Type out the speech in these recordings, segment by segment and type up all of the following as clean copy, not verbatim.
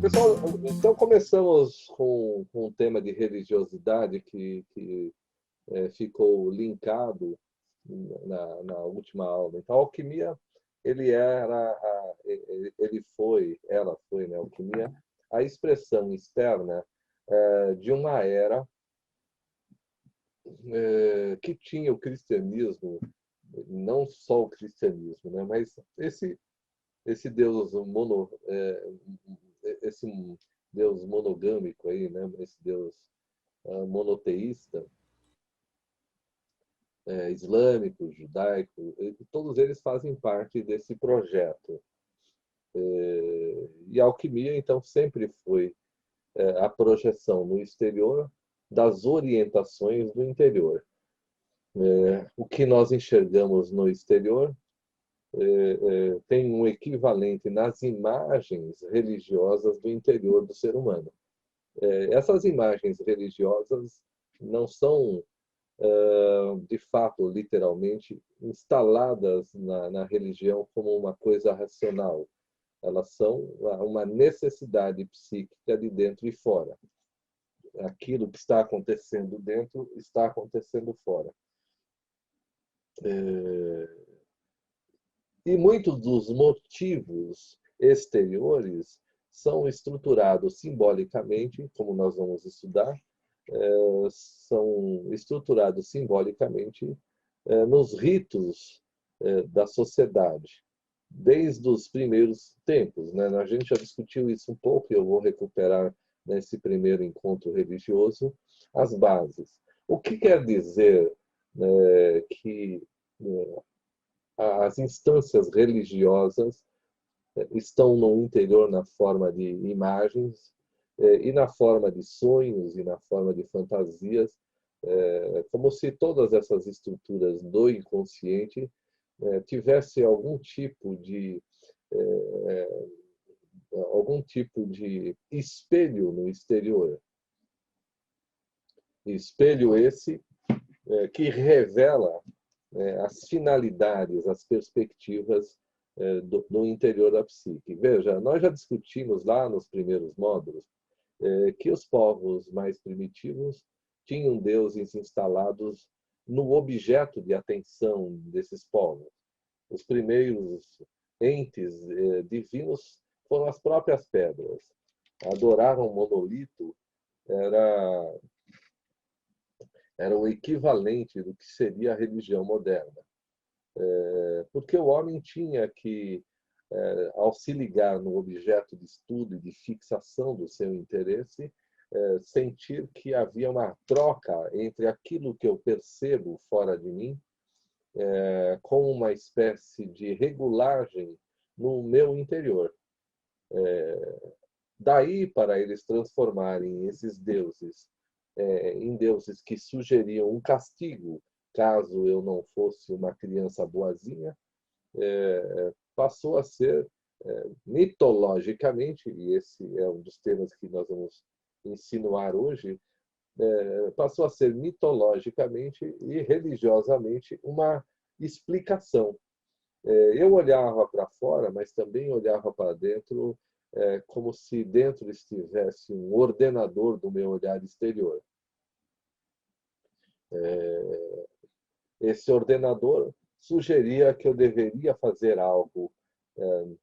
Pessoal, então começamos com um tema de religiosidade que ficou linkado na última aula. Então, a alquimia, ela foi, né, a alquimia, a expressão externa de uma era que tinha o cristianismo, não só o cristianismo, né, mas esse Deus esse Deus monogâmico aí, né? Esse Deus monoteísta, islâmico, judaico, todos eles fazem parte desse projeto. E a alquimia, então, sempre foi a projeção no exterior das orientações do interior. O que nós enxergamos no exterior tem um equivalente nas imagens religiosas do interior do ser humano. Essas imagens religiosas não são, de fato, literalmente, instaladas na religião como uma coisa racional. Elas são uma necessidade psíquica de dentro e fora. Aquilo que está acontecendo dentro está acontecendo fora. E muitos dos motivos exteriores são estruturados simbolicamente, como nós vamos estudar, são estruturados simbolicamente nos ritos da sociedade, desde os primeiros tempos, né? A gente já discutiu isso um pouco e eu vou recuperar nesse primeiro encontro religioso as bases. O que quer dizer que as instâncias religiosas estão no interior na forma de imagens e na forma de sonhos e na forma de fantasias, como se todas essas estruturas do inconsciente tivesse algum tipo de espelho no exterior. Espelho esse que revela as finalidades, as perspectivas do interior da psique. Veja, nós já discutimos lá nos primeiros módulos que os povos mais primitivos tinham deuses instalados no objeto de atenção desses povos. Os primeiros entes divinos foram as próprias pedras. Adorar um monolito era, era o equivalente do que seria a religião moderna. Porque o homem tinha que, ao se ligar no objeto de estudo e de fixação do seu interesse, sentir que havia uma troca entre aquilo que eu percebo fora de mim, com uma espécie de regulagem no meu interior. Daí para eles transformarem esses deuses em deuses que sugeriam um castigo caso eu não fosse uma criança boazinha, passou a ser mitologicamente, e esse é um dos temas que nós vamos insinuar hoje, passou a ser mitologicamente e religiosamente uma explicação. Eu olhava para fora, mas também olhava para dentro, como se dentro estivesse um ordenador do meu olhar exterior. Esse ordenador sugeria que eu deveria fazer algo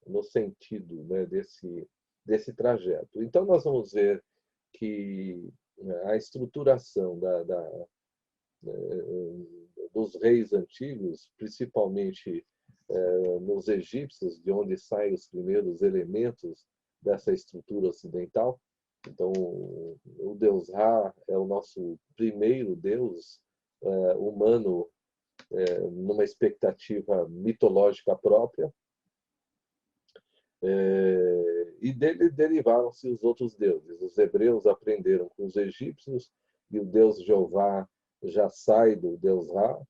no sentido, né, desse trajeto. Então, nós vamos ver que a estruturação dos reis antigos, principalmente nos egípcios, de onde saem os primeiros elementos dessa estrutura ocidental. Então, o deus Ra é o nosso primeiro deus humano numa expectativa mitológica própria. E dele derivaram-se os outros deuses. Os hebreus aprenderam com os egípcios e o deus Jeová já sai do deus Ra.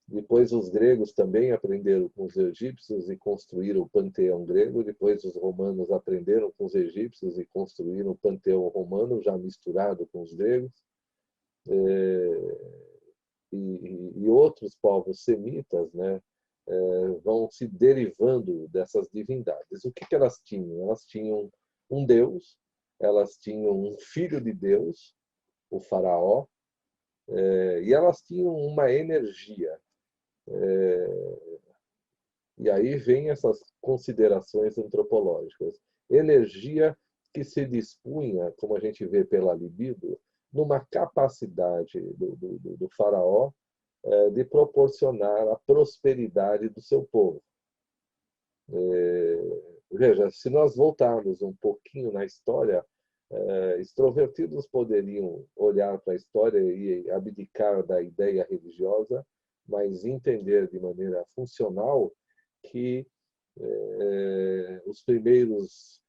Depois os gregos também aprenderam com os egípcios e construíram o panteão grego. Depois os romanos aprenderam com os egípcios e construíram o panteão romano, já misturado com os gregos. E outros povos semitas, né, vão se derivando dessas divindades. O que elas tinham? Elas tinham um deus elas tinham um filho de Deus, o faraó, e elas tinham uma energia. E aí vem essas considerações antropológicas. Energia que se dispunha, como a gente vê pela libido, numa capacidade do faraó de proporcionar a prosperidade do seu povo. Veja, se nós voltarmos um pouquinho na história, extrovertidos poderiam olhar para a história e abdicar da ideia religiosa, mas entender de maneira funcional que os primeiros,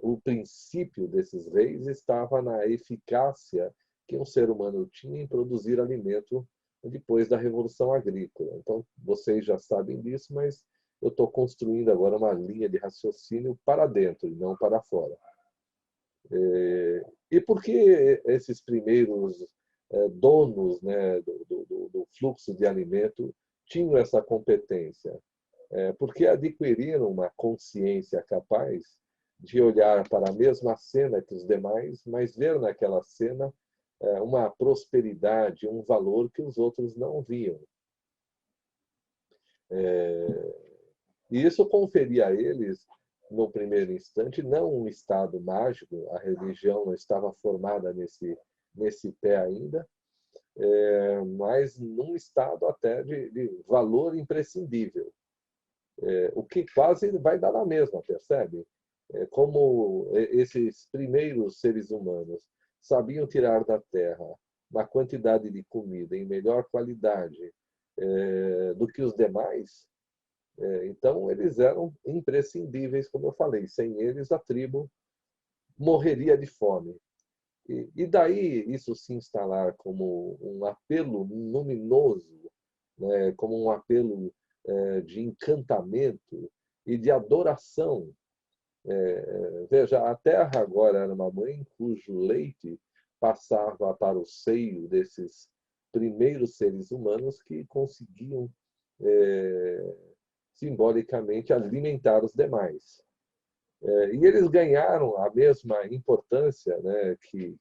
o princípio desses reis estava na eficácia que um ser humano tinha em produzir alimento depois da Revolução Agrícola. Então, vocês já sabem disso, mas eu estou construindo agora uma linha de raciocínio para dentro e não para fora. E por que esses primeiros donos, né, do fluxo de alimento tinham essa competência? Porque adquiriram uma consciência capaz de olhar para a mesma cena que os demais, mas ver naquela cena uma prosperidade, um valor que os outros não viam. E isso conferia a eles, no primeiro instante, não um estado mágico, a religião não estava formada nesse pé ainda, mas num estado até de valor imprescindível. O que quase vai dar na mesma, percebe? Como esses primeiros seres humanos sabiam tirar da terra uma quantidade de comida em melhor qualidade do que os demais, então eles eram imprescindíveis, como eu falei. Sem eles, a tribo morreria de fome. E daí isso se instalar como um apelo luminoso, né, como um apelo de encantamento e de adoração. Veja, a terra agora era uma mãe cujo leite passava para o seio desses primeiros seres humanos que conseguiam simbolicamente alimentar os demais. E eles ganharam a mesma importância, né, que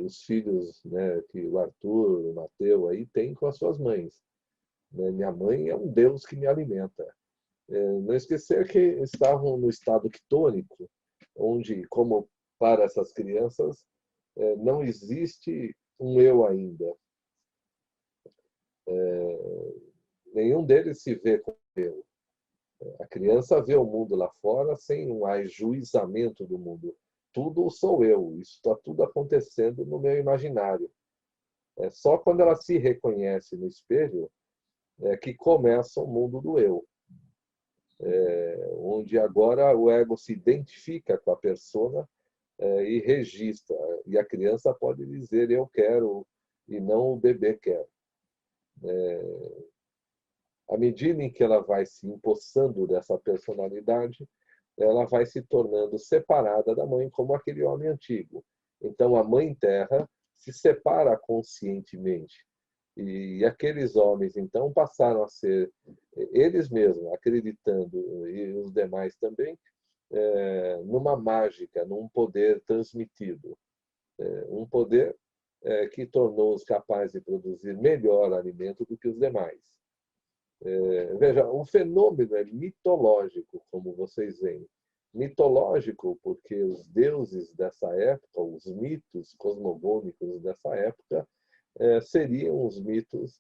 os filhos, né, que o Arthur, o Mateu aí têm com as suas mães. Minha mãe é um Deus que me alimenta. Não esquecer que estavam no estado quitônico, onde, como para essas crianças, não existe um eu ainda. Nenhum deles se vê como eu. A criança vê o mundo lá fora sem um ajuizamento do mundo. Tudo sou eu, isso está tudo acontecendo no meu imaginário. Só quando ela se reconhece no espelho que começa o mundo do eu. Onde agora o ego se identifica com a persona e registra. E a criança pode dizer eu quero e não o bebê quer. À medida em que ela vai se empossando dessa personalidade, ela vai se tornando separada da mãe, como aquele homem antigo. Então, a mãe terra se separa conscientemente. E aqueles homens, então, passaram a ser eles mesmos, acreditando, e os demais também, numa mágica, num poder transmitido. Um poder que tornou-os capazes de produzir melhor alimento do que os demais. Veja, o fenômeno é mitológico, como vocês veem. Mitológico porque os deuses dessa época, os mitos cosmogônicos dessa época, seriam os mitos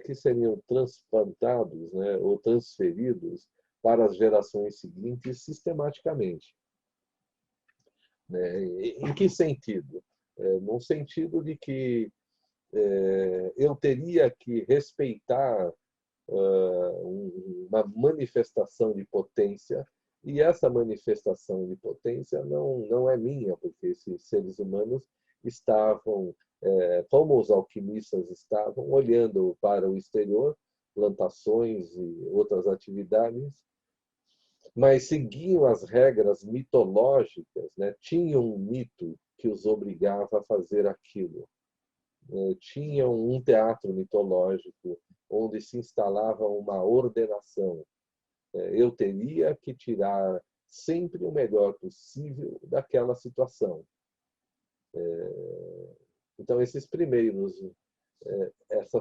que seriam transplantados, né, ou transferidos para as gerações seguintes sistematicamente. Né? Em que sentido? No sentido de que eu teria que respeitar uma manifestação de potência, e essa manifestação de potência não é minha, porque esses seres humanos estavam, como os alquimistas estavam, olhando para o exterior, plantações e outras atividades, mas seguiam as regras mitológicas, né? Tinham um mito que os obrigava a fazer aquilo. Tinham um teatro mitológico onde se instalava uma ordenação. Eu teria que tirar sempre o melhor possível daquela situação. Então, essas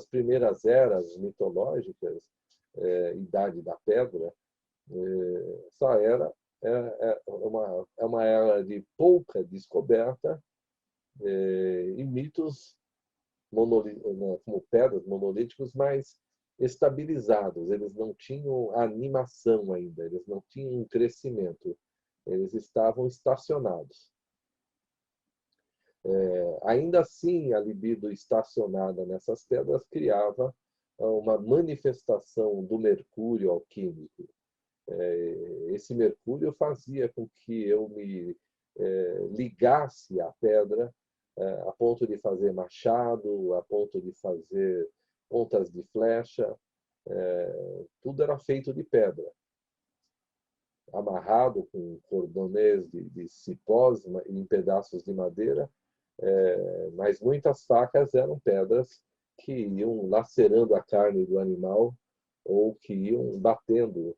primeiras eras mitológicas, Idade da Pedra, essa era é uma era de pouca descoberta e mitos como pedras monolíticos mais estabilizados. Eles não tinham animação ainda, eles não tinham um crescimento, eles estavam estacionados. Ainda assim, a libido estacionada nessas pedras criava uma manifestação do mercúrio alquímico. Esse mercúrio fazia com que eu me ligasse à pedra a ponto de fazer machado, a ponto de fazer pontas de flecha. Tudo era feito de pedra, amarrado com cordonês de cipós em pedaços de madeira, mas muitas facas eram pedras que iam lacerando a carne do animal ou que iam batendo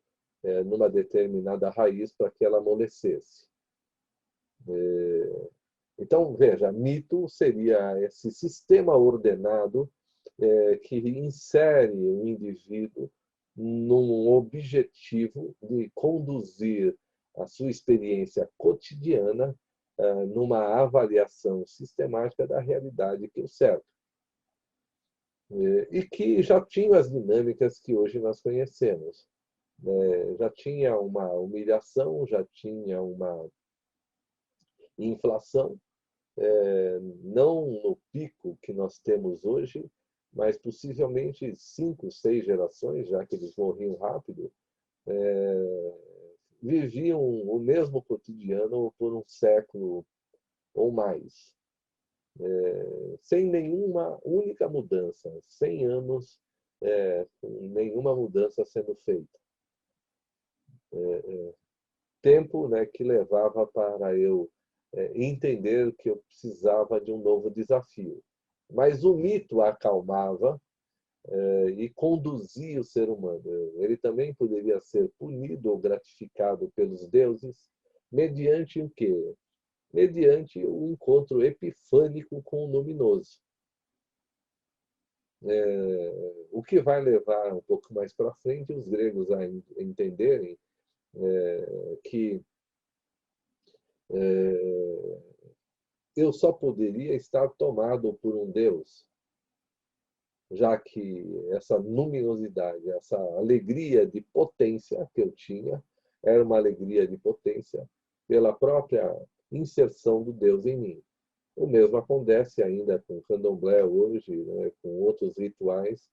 numa determinada raiz para que ela amolecesse. Então, veja, mito seria esse sistema ordenado que insere o indivíduo num objetivo de conduzir a sua experiência cotidiana numa avaliação sistemática da realidade que o cerca. E que já tinha as dinâmicas que hoje nós conhecemos. Já tinha uma humilhação, já tinha uma inflação, não no pico que nós temos hoje, mas possivelmente 5, 6 gerações, já que eles morriam rápido, viviam o mesmo cotidiano por um século ou mais, sem nenhuma única mudança, 100 anos, nenhuma mudança sendo feita. Tempo, né, que levava para eu entender que eu precisava de um novo desafio. Mas o mito acalmava e conduzia o ser humano. Ele também poderia ser punido ou gratificado pelos deuses mediante o quê? Mediante o encontro epifânico com o luminoso. O que vai levar um pouco mais para frente os gregos a entenderem que eu só poderia estar tomado por um Deus, já que essa luminosidade, essa alegria de potência que eu tinha, era uma alegria de potência pela própria inserção do Deus em mim. O mesmo acontece ainda com o candomblé hoje, né, com outros rituais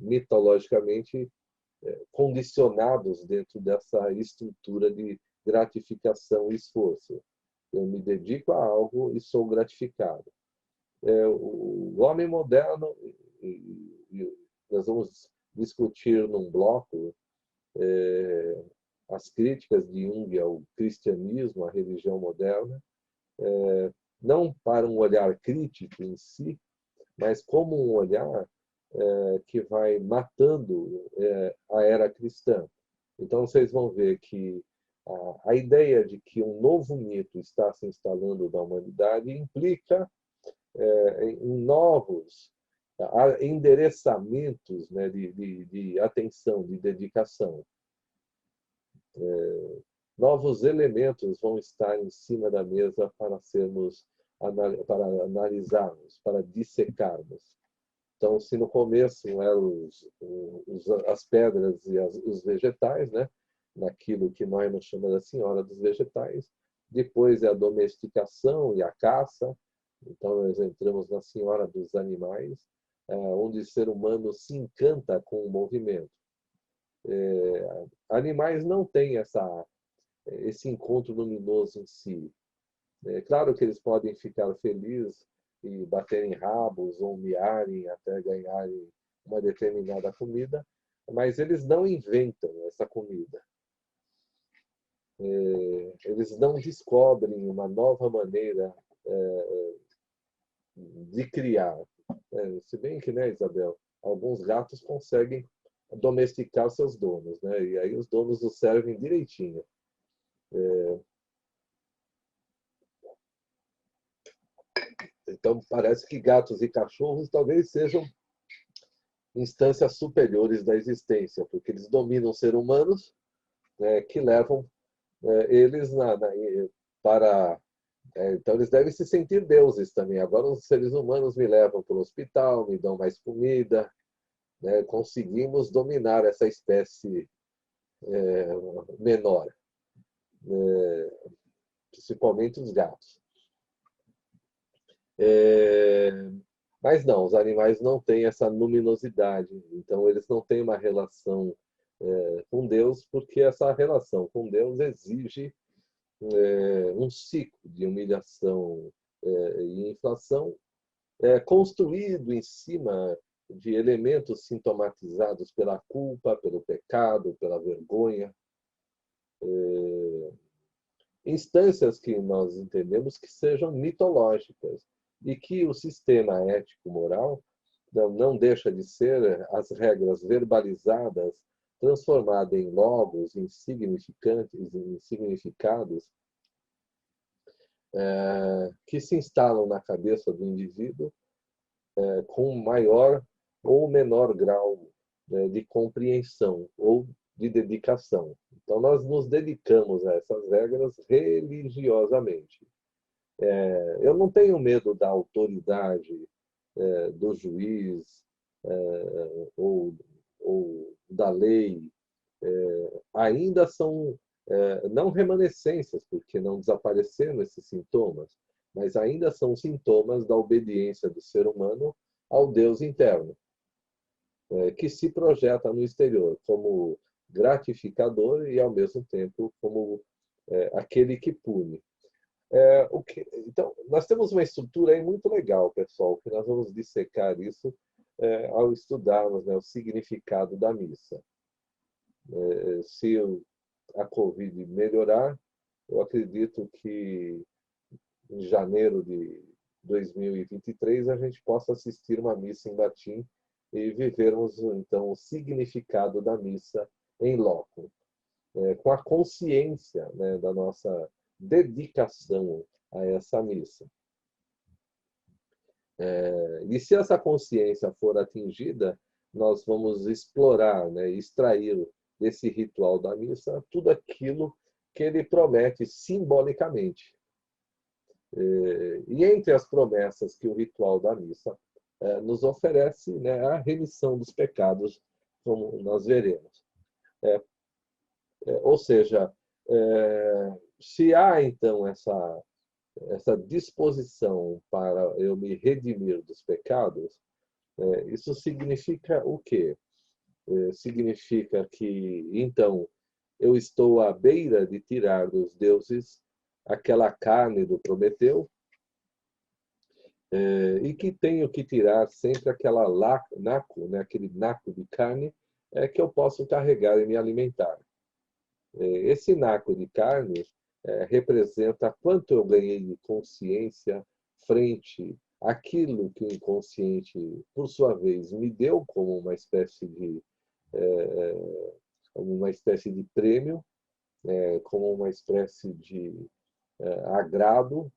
mitologicamente condicionados dentro dessa estrutura de gratificação e esforço. Eu me dedico a algo e sou gratificado. O homem moderno, e nós vamos discutir num bloco as críticas de Jung ao cristianismo, à religião moderna, não para um olhar crítico em si, mas como um olhar que vai matando a era cristã. Então, vocês vão ver que a ideia de que um novo mito está se instalando na humanidade implica em novos endereçamentos, né, de atenção, de dedicação. Novos elementos vão estar em cima da mesa para analisarmos, para dissecarmos. Então, se no começo eram as pedras e os vegetais, né, naquilo que Neumann chama da senhora dos vegetais, depois é a domesticação e a caça. Então, nós entramos na senhora dos animais, onde o ser humano se encanta com o movimento. Animais não têm esse encontro luminoso em si. É claro que eles podem ficar felizes e baterem rabos ou miarem até ganharem uma determinada comida, mas eles não inventam essa comida. Eles não descobrem uma nova maneira de criar. Se bem que, né, Isabel, alguns gatos conseguem domesticar seus donos, né? E aí os donos os servem direitinho. Então, parece que gatos e cachorros talvez sejam instâncias superiores da existência, porque eles dominam seres humanos, que levam eles para... então, eles devem se sentir deuses também. Agora, os seres humanos me levam para o hospital, me dão mais comida, né? Conseguimos dominar essa espécie menor, principalmente os gatos. Mas não, os animais não têm essa luminosidade, então eles não têm uma relação com Deus, porque essa relação com Deus exige um ciclo de humilhação e inflação construído em cima de elementos sintomatizados pela culpa, pelo pecado, pela vergonha. Instâncias que nós entendemos que sejam mitológicas e que o sistema ético-moral não deixa de ser as regras verbalizadas transformadas em logos, em significantes, em significados que se instalam na cabeça do indivíduo com maior ou menor grau de compreensão ou de dedicação. Então, nós nos dedicamos a essas regras religiosamente. Eu não tenho medo da autoridade do juiz ou da lei. Ainda são não remanescências, porque não desapareceram esses sintomas, mas ainda são sintomas da obediência do ser humano ao Deus interno, que se projeta no exterior como gratificador e, ao mesmo tempo, como aquele que pune. Então, nós temos uma estrutura aí muito legal, pessoal, que nós vamos dissecar isso ao estudarmos, né, o significado da missa. Se a Covid melhorar, eu acredito que em janeiro de 2023 a gente possa assistir uma missa em latim e vivermos, então, o significado da missa em loco, com a consciência, né, da nossa dedicação a essa missa. E se essa consciência for atingida, nós vamos explorar, né, extrair desse ritual da missa tudo aquilo que ele promete simbolicamente. E entre as promessas que o ritual da missa nos oferece, né, a remissão dos pecados, como nós veremos. Ou seja, se há então essa disposição para eu me redimir dos pecados, isso significa o quê? Significa que, então, eu estou à beira de tirar dos deuses aquela carne do Prometeu, e que tenho que tirar sempre aquela naco, né, aquele naco de carne que eu posso carregar e me alimentar. Esse naco de carne representa quanto eu ganhei de consciência frente àquilo que o inconsciente, por sua vez, me deu como uma espécie de prêmio, como uma espécie de agrado,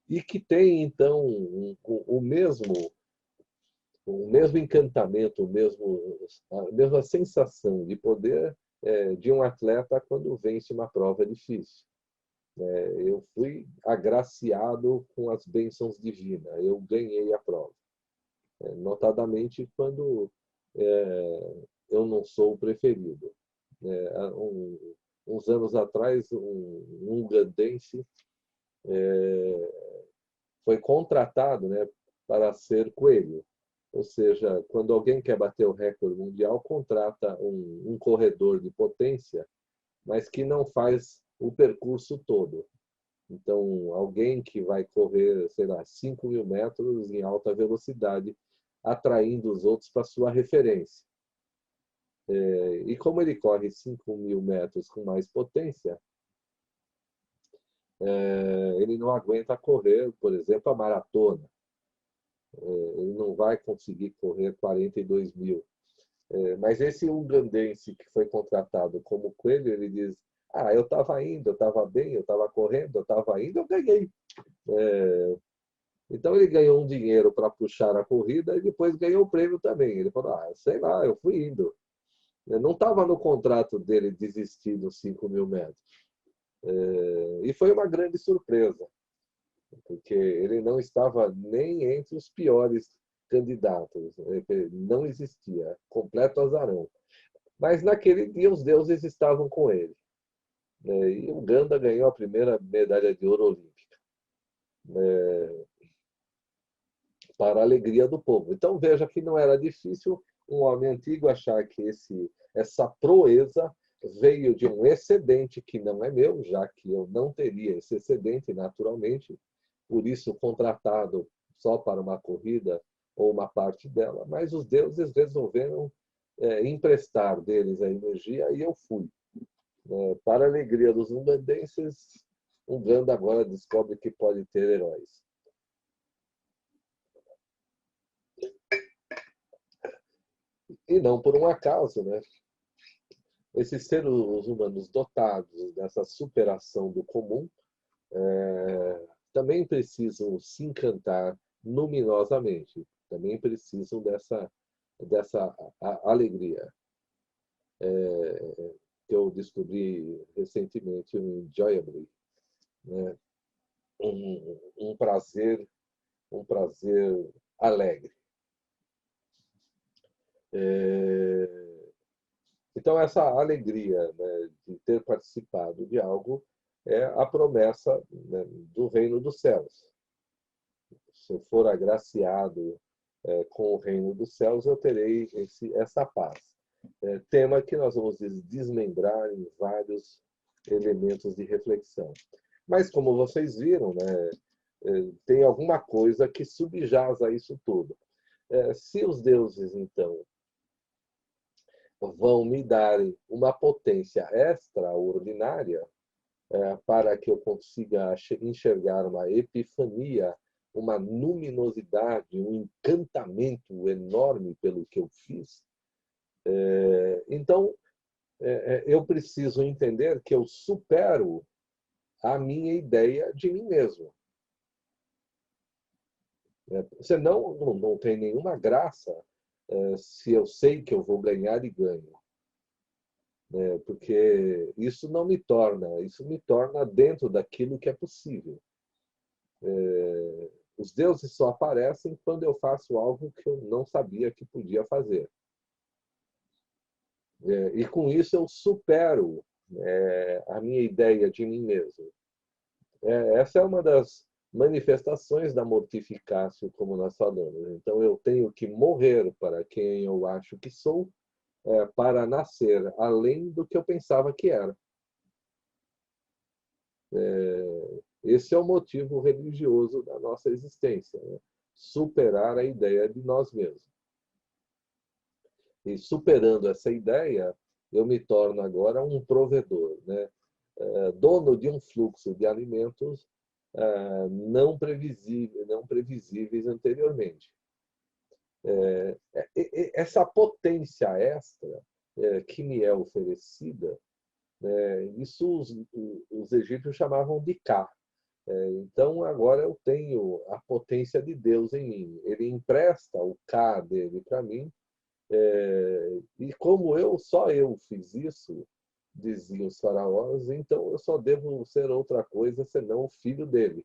e que tem, então, o mesmo encantamento, a mesma sensação de poder de um atleta quando vence uma prova difícil. Eu fui agraciado com as bênçãos divinas, eu ganhei a prova. Notadamente quando eu não sou o preferido. Uns anos atrás, um ugandense foi contratado, né, para ser coelho. Ou seja, quando alguém quer bater o recorde mundial, contrata um corredor de potência, mas que não faz o percurso todo. Então, alguém que vai correr, sei lá, 5.000 metros em alta velocidade, atraindo os outros para sua referência. E como ele corre 5.000 metros com mais potência, ele não aguenta correr, por exemplo, a maratona. Ele não vai conseguir correr 42.000. Mas esse ugandense que foi contratado como coelho, ele diz: ah, eu estava indo, eu estava bem, eu estava correndo, eu estava indo, eu ganhei. Então ele ganhou um dinheiro para puxar a corrida e depois ganhou o prêmio também. Ele falou: ah, sei lá, eu fui indo. Não estava no contrato dele desistir dos 5.000 metros. E foi uma grande surpresa, porque ele não estava nem entre os piores candidatos. Não existia, completo azarão. Mas naquele dia os deuses estavam com ele. E Uganda ganhou a primeira medalha de ouro olímpica, para a alegria do povo. Então veja que não era difícil um homem antigo achar que essa proeza veio de um excedente que não é meu, já que eu não teria esse excedente naturalmente, por isso contratado só para uma corrida ou uma parte dela, mas os deuses resolveram emprestar deles a energia e eu fui. Para a alegria dos ugandenses, Uganda agora descobre que pode ter heróis. E não por um acaso, né? Esses seres humanos dotados dessa superação do comum também precisam se encantar luminosamente, também precisam dessa alegria. Que eu descobri recentemente no Enjoyably, né? um prazer alegre. Então, essa alegria, né, de ter participado de algo é a promessa, né, do reino dos céus. Se eu for agraciado com o reino dos céus, eu terei essa paz. Tema que nós vamos desmembrar em vários elementos de reflexão. Mas, como vocês viram, né, tem alguma coisa que subjaz a isso tudo. Se os deuses, então, vão me darem uma potência extraordinária para que eu consiga enxergar uma epifania, uma luminosidade, um encantamento enorme pelo que eu fiz, então eu preciso entender que eu supero a minha ideia de mim mesmo. Senão, não tem nenhuma graça se eu sei que eu vou ganhar e ganho. Porque isso me torna dentro daquilo que é possível. Os deuses só aparecem quando eu faço algo que eu não sabia que podia fazer. E com isso eu supero a minha ideia de mim mesmo. Essa é uma das manifestações da mortificatio, como nós falamos. Então eu tenho que morrer para quem eu acho que sou, para nascer além do que eu pensava que era. Esse é o motivo religioso da nossa existência, né? Superar a ideia de nós mesmos. E superando essa ideia, eu me torno agora um provedor, né? Dono de um fluxo de alimentos não previsíveis anteriormente. Essa potência extra que me é oferecida, isso os egípcios chamavam de Ka. Então, agora eu tenho a potência de Deus em mim. Ele empresta o Ka dele para mim. E como só eu fiz isso, diziam os faraós, então eu só devo ser outra coisa senão o filho dele.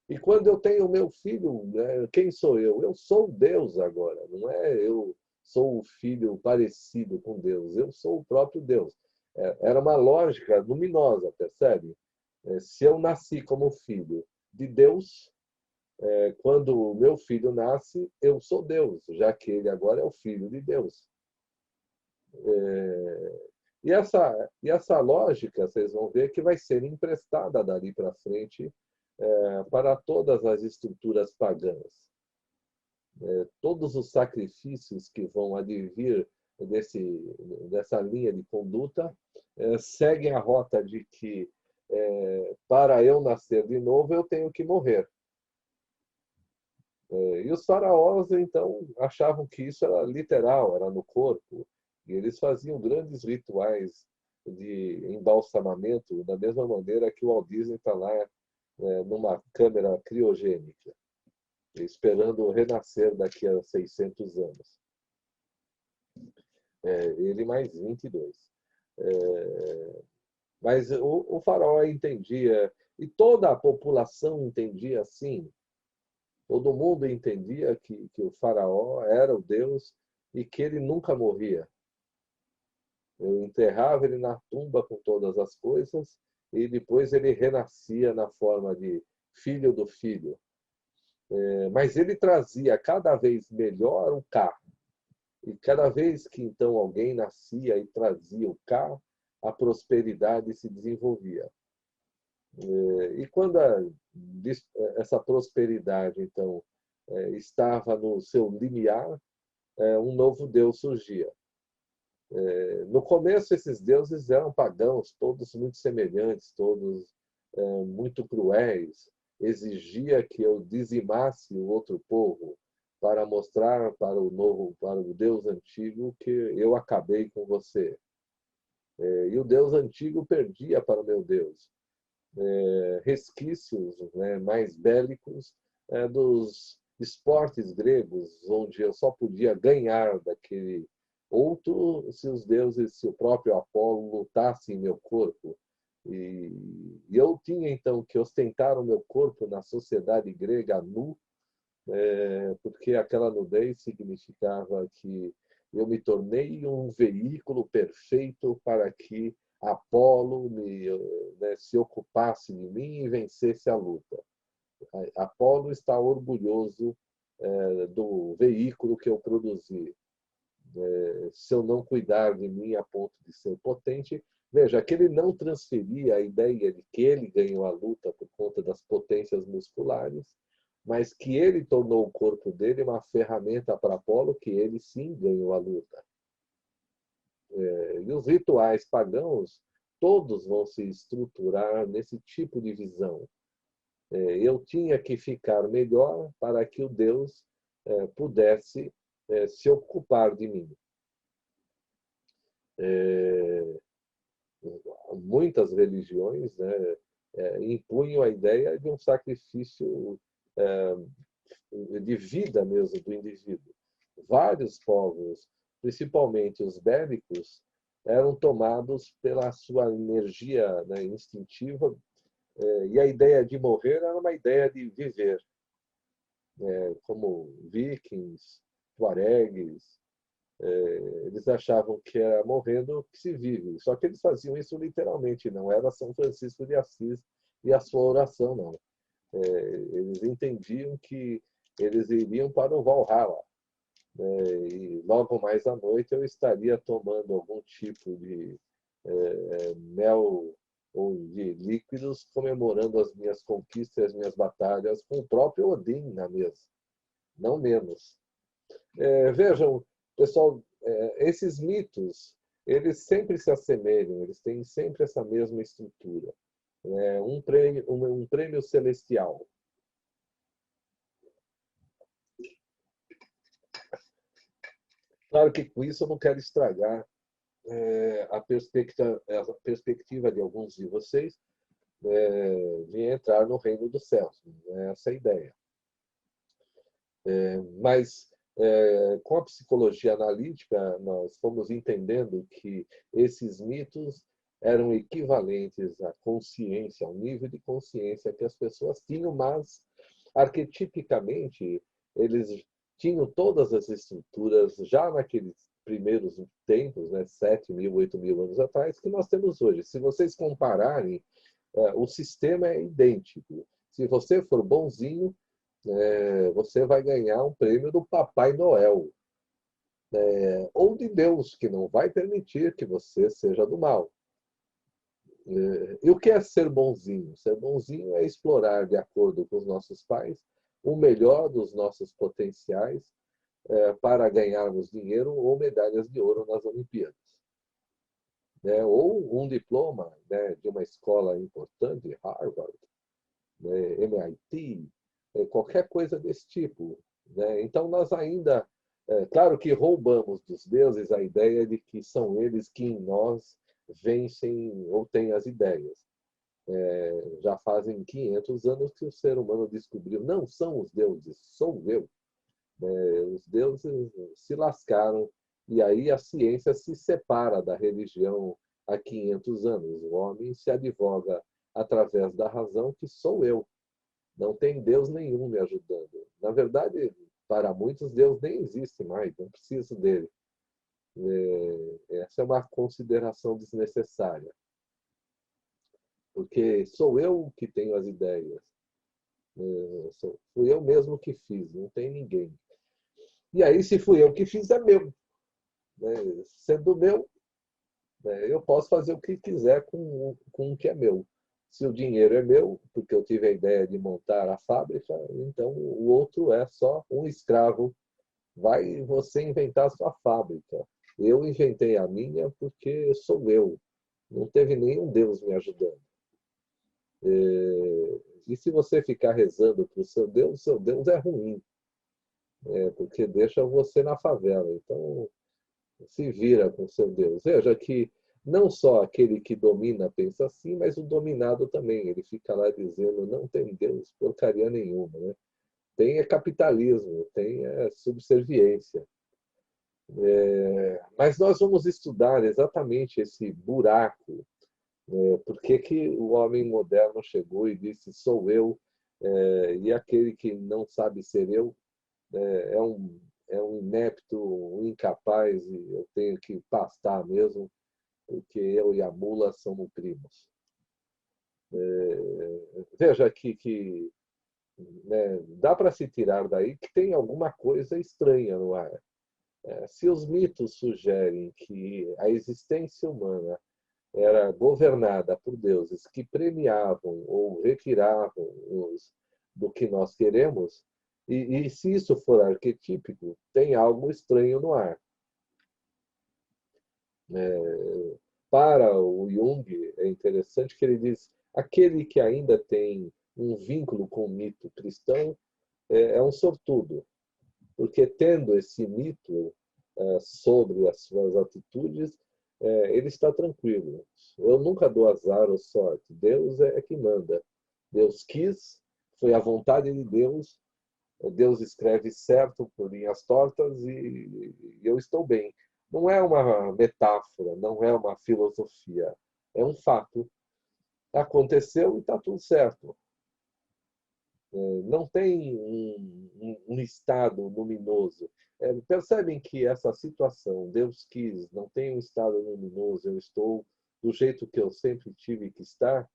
E quando eu tenho meu filho, né, quem sou eu? Eu sou Deus agora, não é eu sou o filho parecido com Deus, eu sou o próprio Deus. Era uma lógica luminosa, percebe? Se eu nasci como filho de Deus, quando o meu filho nasce, eu sou Deus, já que ele agora é o filho de Deus. E essa lógica, vocês vão ver que vai ser emprestada dali para frente para todas as estruturas pagãs. Todos os sacrifícios que vão advir dessa linha de conduta seguem a rota de que, para eu nascer de novo, eu tenho que morrer. E os faraós, então, achavam que isso era literal, era no corpo. E eles faziam grandes rituais de embalsamamento, da mesma maneira que o Walt Disney está lá numa câmera criogênica, esperando renascer daqui a 600 anos. Ele mais 22. Mas o faraó entendia, e toda a população entendia assim. Todo mundo entendia que o faraó era o Deus e que ele nunca morria. Eu enterrava ele na tumba com todas as coisas e depois ele renascia na forma de filho do filho. Mas ele trazia cada vez melhor o Ka. E cada vez que então alguém nascia e trazia o Ka, a prosperidade se desenvolvia. E quando essa prosperidade então estava no seu limiar, um novo Deus surgia. No começo, esses deuses eram pagãos, todos muito semelhantes, todos muito cruéis. Exigia que eu dizimasse o outro povo para mostrar para o Deus antigo que eu acabei com você. E o Deus antigo perdia para o meu Deus. Resquícios mais bélicos dos esportes gregos, onde eu só podia ganhar daquele outro se os deuses, se o próprio Apolo lutasse em meu corpo. E eu tinha então que ostentar o meu corpo na sociedade grega nu, porque aquela nudez significava que eu me tornei um veículo perfeito para que Apolo se ocupasse de mim e vencesse a luta. Apolo está orgulhoso do veículo que eu produzi. Se eu não cuidar de mim a ponto de ser potente, veja que ele não transferia a ideia de que ele ganhou a luta por conta das potências musculares, mas que ele tornou o corpo dele uma ferramenta para Apolo, que ele sim ganhou a luta. E os rituais pagãos, todos vão se estruturar nesse tipo de visão. Eu tinha que ficar melhor para que o Deus pudesse se ocupar de mim. Muitas religiões impunham a ideia de um sacrifício de vida mesmo do indivíduo. Vários povos, principalmente os bélicos, eram tomados pela sua energia instintiva, e a ideia de morrer era uma ideia de viver, como vikings, tuaregues. Eles achavam que era morrendo que se vive. Só que eles faziam isso literalmente, não era São Francisco de Assis e a sua oração, não. Eles entendiam que eles iriam para o Valhalla. E logo mais à noite eu estaria tomando algum tipo de mel ou de líquidos, comemorando as minhas conquistas, as minhas batalhas com o próprio Odin na mesa, não menos. Vejam, pessoal, esses mitos, eles sempre se assemelham, eles têm sempre essa mesma estrutura. Um prêmio celestial. Claro que com isso eu não quero estragar a perspectiva de alguns de vocês de entrar no reino dos céus. Não é essa a ideia. Mas com a psicologia analítica, nós fomos entendendo que esses mitos eram equivalentes à consciência, ao nível de consciência que as pessoas tinham, mas arquetipicamente eles tinham todas as estruturas já naqueles primeiros tempos, 7.000, 8.000 anos atrás, que nós temos hoje. Se vocês compararem, o sistema é idêntico. Se você for bonzinho, você vai ganhar um prêmio do Papai Noel, ou de Deus, que não vai permitir que você seja do mal. E o que é ser bonzinho? Ser bonzinho é explorar, de acordo com os nossos pais, o melhor dos nossos potenciais para ganharmos dinheiro ou medalhas de ouro nas Olimpíadas. Ou um diploma de uma escola importante, Harvard, MIT, qualquer coisa desse tipo, né? Então, nós ainda, claro que roubamos dos deuses a ideia de que são eles que em nós vencem ou têm as ideias. Já fazem 500 anos que o ser humano descobriu, não são os deuses, sou eu. Os deuses se lascaram e aí a ciência se separa da religião há 500 anos. O homem se advoga através da razão que sou eu. Não tem Deus nenhum me ajudando. Na verdade, para muitos, Deus nem existe mais, não preciso dele. Essa é uma consideração desnecessária, porque sou eu que tenho as ideias. Fui eu mesmo que fiz, não tem ninguém. E aí, se fui eu que fiz, é meu. Sendo meu, eu posso fazer o que quiser com o que é meu. Se o dinheiro é meu, porque eu tive a ideia de montar a fábrica, então o outro é só um escravo. Vai você inventar a sua fábrica. Eu inventei a minha porque sou eu. Não teve nenhum Deus me ajudando. E se você ficar rezando para o seu Deus é ruim, porque deixa você na favela. Então, se vira com seu Deus. Veja que não só aquele que domina pensa assim, mas o dominado também. Ele fica lá dizendo, não tem Deus, porcaria nenhuma. Né? Tem capitalismo, tem subserviência. Mas nós vamos estudar exatamente esse buraco. Por que que o homem moderno chegou e disse, sou eu, e aquele que não sabe ser eu é um inepto, um incapaz, e eu tenho que pastar mesmo, porque eu e a mula somos primos. Veja aqui que né, dá para se tirar daí que tem alguma coisa estranha no ar. Se os mitos sugerem que a existência humana era governada por deuses que premiavam ou retiravam do que nós queremos, e se isso for arquetípico, tem algo estranho no ar. Para o Jung, é interessante que ele diz aquele que ainda tem um vínculo com o mito cristão é um sortudo, porque tendo esse mito sobre as suas atitudes, ele está tranquilo. Eu nunca dou azar ou sorte. Deus é que manda. Deus quis, foi a vontade de Deus. Deus escreve certo por linhas tortas e eu estou bem. Não é uma metáfora, não é uma filosofia. É um fato. Aconteceu e está tudo certo. Não tem um estado luminoso. Percebem que essa situação, Deus quis, não tem um estado luminoso, eu estou do jeito que eu sempre tive que estar,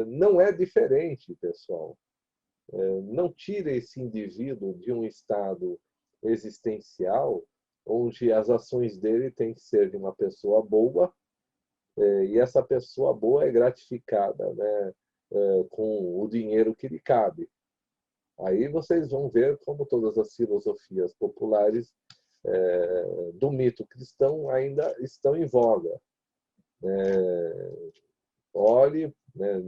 não é diferente, pessoal. Não tire esse indivíduo de um estado existencial onde as ações dele têm que ser de uma pessoa boa, e essa pessoa boa é gratificada, né, com o dinheiro que lhe cabe. Aí vocês vão ver como todas as filosofias populares do mito cristão ainda estão em voga. Olhe, né,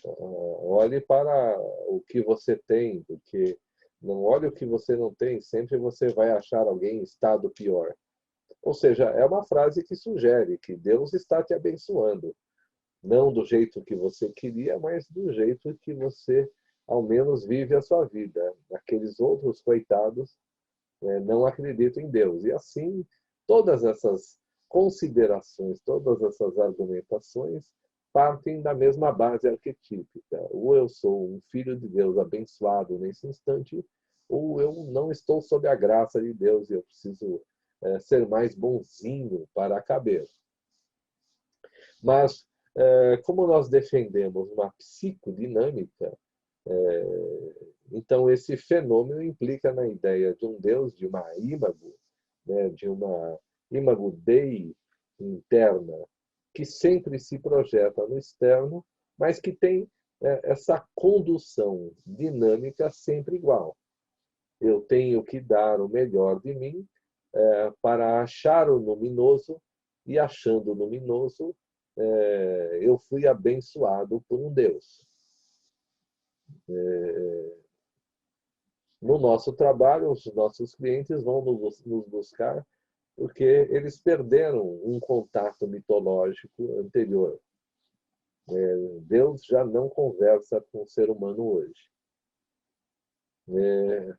olhe para o que você tem, porque não olhe o que você não tem, sempre você vai achar alguém em estado pior. Ou seja, é uma frase que sugere que Deus está te abençoando. Não do jeito que você queria, mas do jeito que você, ao menos, vive a sua vida. Aqueles outros coitados não acreditam em Deus. E assim, todas essas considerações, todas essas argumentações partem da mesma base arquetípica. Ou eu sou um filho de Deus abençoado nesse instante, ou eu não estou sob a graça de Deus e eu preciso ser mais bonzinho para caber. Mas, como nós defendemos uma psicodinâmica, então esse fenômeno implica na ideia de um Deus, de uma imago, né, de uma imago Dei interna, que sempre se projeta no externo, mas que tem essa condução dinâmica sempre igual. Eu tenho que dar o melhor de mim para achar o luminoso, e achando o luminoso, eu fui abençoado por um Deus. No nosso trabalho, os nossos clientes vão nos buscar porque eles perderam um contato mitológico anterior. Deus já não conversa com o ser humano hoje.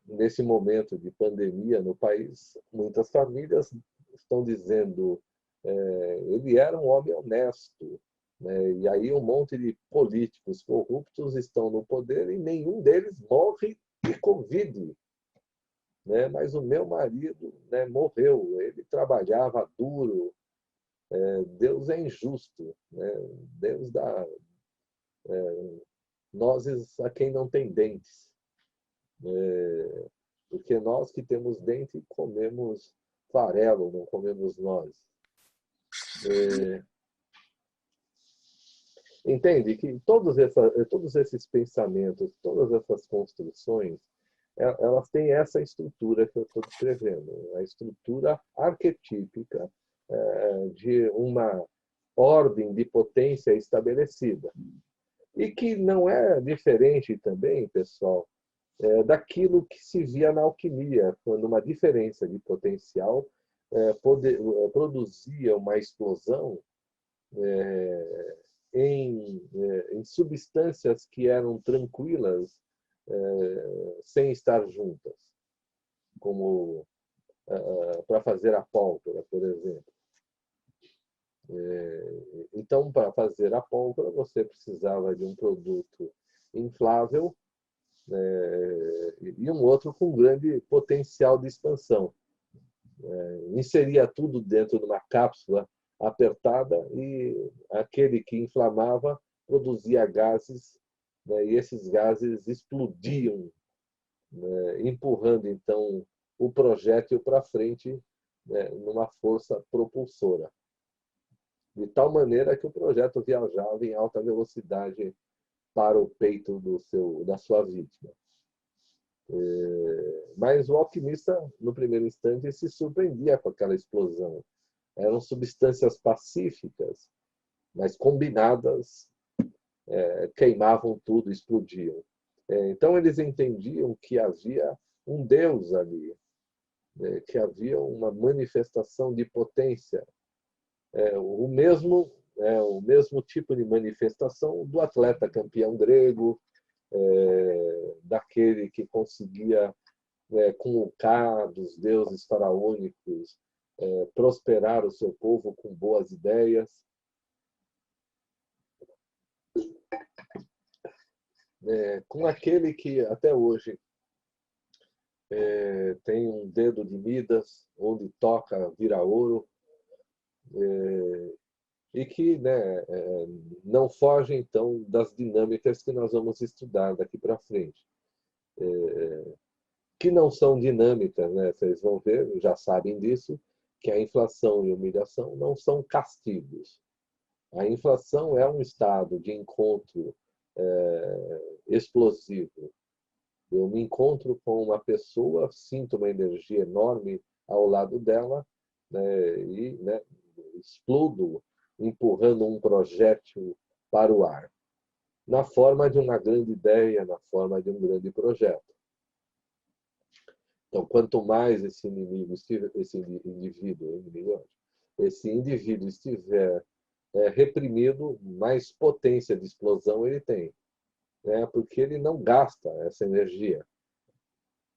Nesse momento de pandemia no país, muitas famílias estão dizendo ele era um homem honesto, né? E aí um monte de políticos corruptos estão no poder e nenhum deles morre de Covid, né? Mas o meu marido, né, morreu, ele trabalhava duro, Deus é injusto, né? Deus dá nozes a quem não tem dentes. Porque nós que temos dente comemos farelo, não comemos nozes. Entende que todos esses pensamentos, todas essas construções, elas têm essa estrutura que eu estou descrevendo, a estrutura arquetípica de uma ordem de potência estabelecida. E que não é diferente também, pessoal, daquilo que se via na alquimia, quando uma diferença de potencial produzia uma explosão em substâncias que eram tranquilas sem estar juntas, como para fazer a pólvora, por exemplo. Então, para fazer a pólvora, você precisava de um produto inflável e um outro com grande potencial de expansão. Inseria tudo dentro de uma cápsula apertada e aquele que inflamava produzia gases, né, e esses gases explodiam, né, empurrando então o projétil para frente, né, numa força propulsora, de tal maneira que o projétil viajava em alta velocidade para o peito da sua vítima. Mas o alquimista, no primeiro instante, se surpreendia com aquela explosão. Eram substâncias pacíficas, mas combinadas, queimavam tudo, explodiam. Então eles entendiam que havia um Deus ali, que havia uma manifestação de potência, o mesmo tipo de manifestação do atleta campeão grego, daquele que conseguia, com o K dos deuses faraônicos, prosperar o seu povo com boas ideias. Com aquele que até hoje tem um dedo de Midas, onde toca vira ouro, e que, né, não foge então das dinâmicas que nós vamos estudar daqui para frente, que não são dinâmicas, né? Vocês vão ver, já sabem disso, que a inflação e a humilhação não são castigos. A inflação é um estado de encontro explosivo. Eu me encontro com uma pessoa, sinto uma energia enorme ao lado dela, né, e, né, explodo empurrando um projétil para o ar, na forma de uma grande ideia, na forma de um grande projeto. Então, quanto mais esse indivíduo estiver reprimido, mais potência de explosão ele tem, né? Porque ele não gasta essa energia,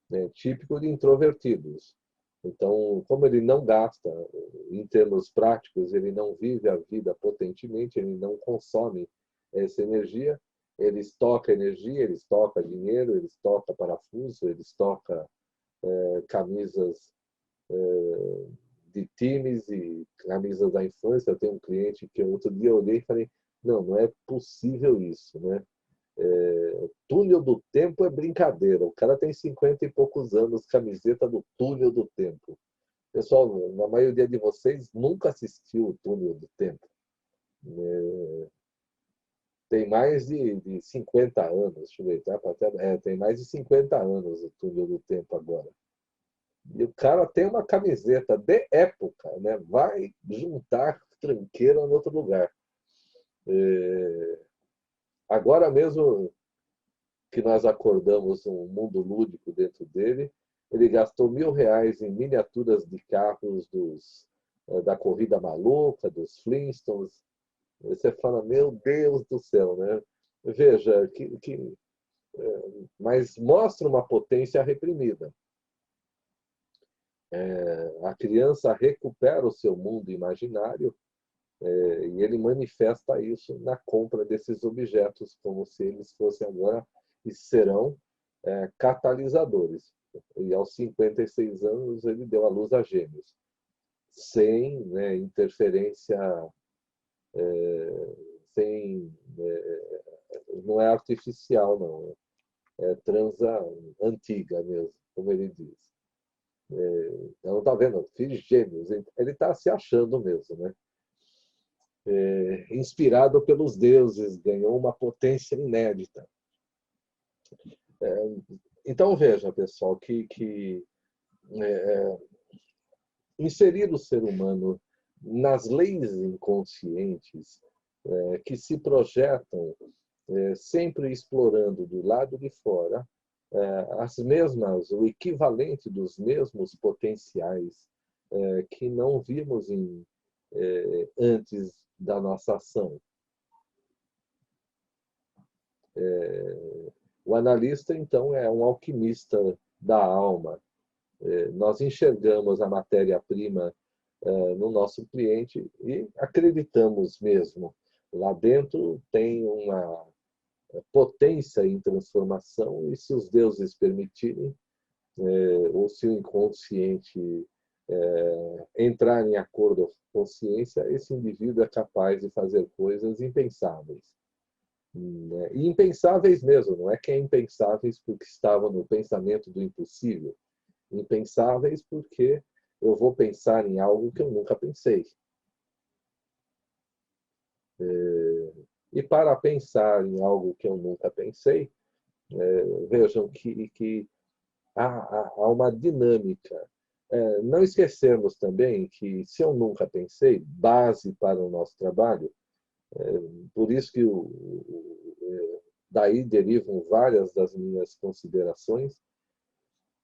né? Típico de introvertidos. Então, como ele não gasta, em termos práticos, ele não vive a vida potentemente, ele não consome essa energia, ele estoca energia, ele estoca dinheiro, ele estoca parafuso, ele estoca camisas de times e camisas da infância. Eu tenho um cliente que outro dia eu olhei e falei, não é possível isso, né? Túnel do Tempo é brincadeira. O cara tem 50 e poucos anos, camiseta do Túnel do Tempo. Pessoal, a maioria de vocês nunca assistiu o Túnel do Tempo. Tem mais de 50 anos, deixa eu ver, tá? Tem mais de 50 anos o Túnel do Tempo agora. E o cara tem uma camiseta de época, né? Vai juntar tranqueira em outro lugar. Agora mesmo, que nós acordamos um mundo lúdico dentro dele. Ele gastou R$ 1.000 em miniaturas de carros da Corrida Maluca, dos Flintstones. Você fala, meu Deus do céu, né? Veja, mas mostra uma potência reprimida. A criança recupera o seu mundo imaginário e ele manifesta isso na compra desses objetos, como se eles fossem agora e serão catalisadores. E aos 56 anos ele deu à luz a gêmeos, sem interferência, sem, não é artificial, não. É transa antiga mesmo, como ele diz. Então, tá vendo? Fiz gêmeos. Ele está se achando mesmo, né? Inspirado pelos deuses, ganhou uma potência inédita. Então, veja, pessoal, que inserir o ser humano nas leis inconscientes que se projetam sempre explorando do lado de fora as mesmas, o equivalente dos mesmos potenciais que não vimos antes da nossa ação. O analista, então, é um alquimista da alma. Nós enxergamos a matéria-prima no nosso cliente e acreditamos mesmo. Lá dentro tem uma potência em transformação, e se os deuses permitirem, ou se o inconsciente entrar em acordo com a consciência, esse indivíduo é capaz de fazer coisas impensáveis. E impensáveis mesmo, não é que é impensáveis porque estavam no pensamento do impossível. Impensáveis porque eu vou pensar em algo que eu nunca pensei. E para pensar em algo que eu nunca pensei, vejam que há uma dinâmica. Não esquecemos também que, se eu nunca pensei, base para o nosso trabalho, por isso que daí derivam várias das minhas considerações,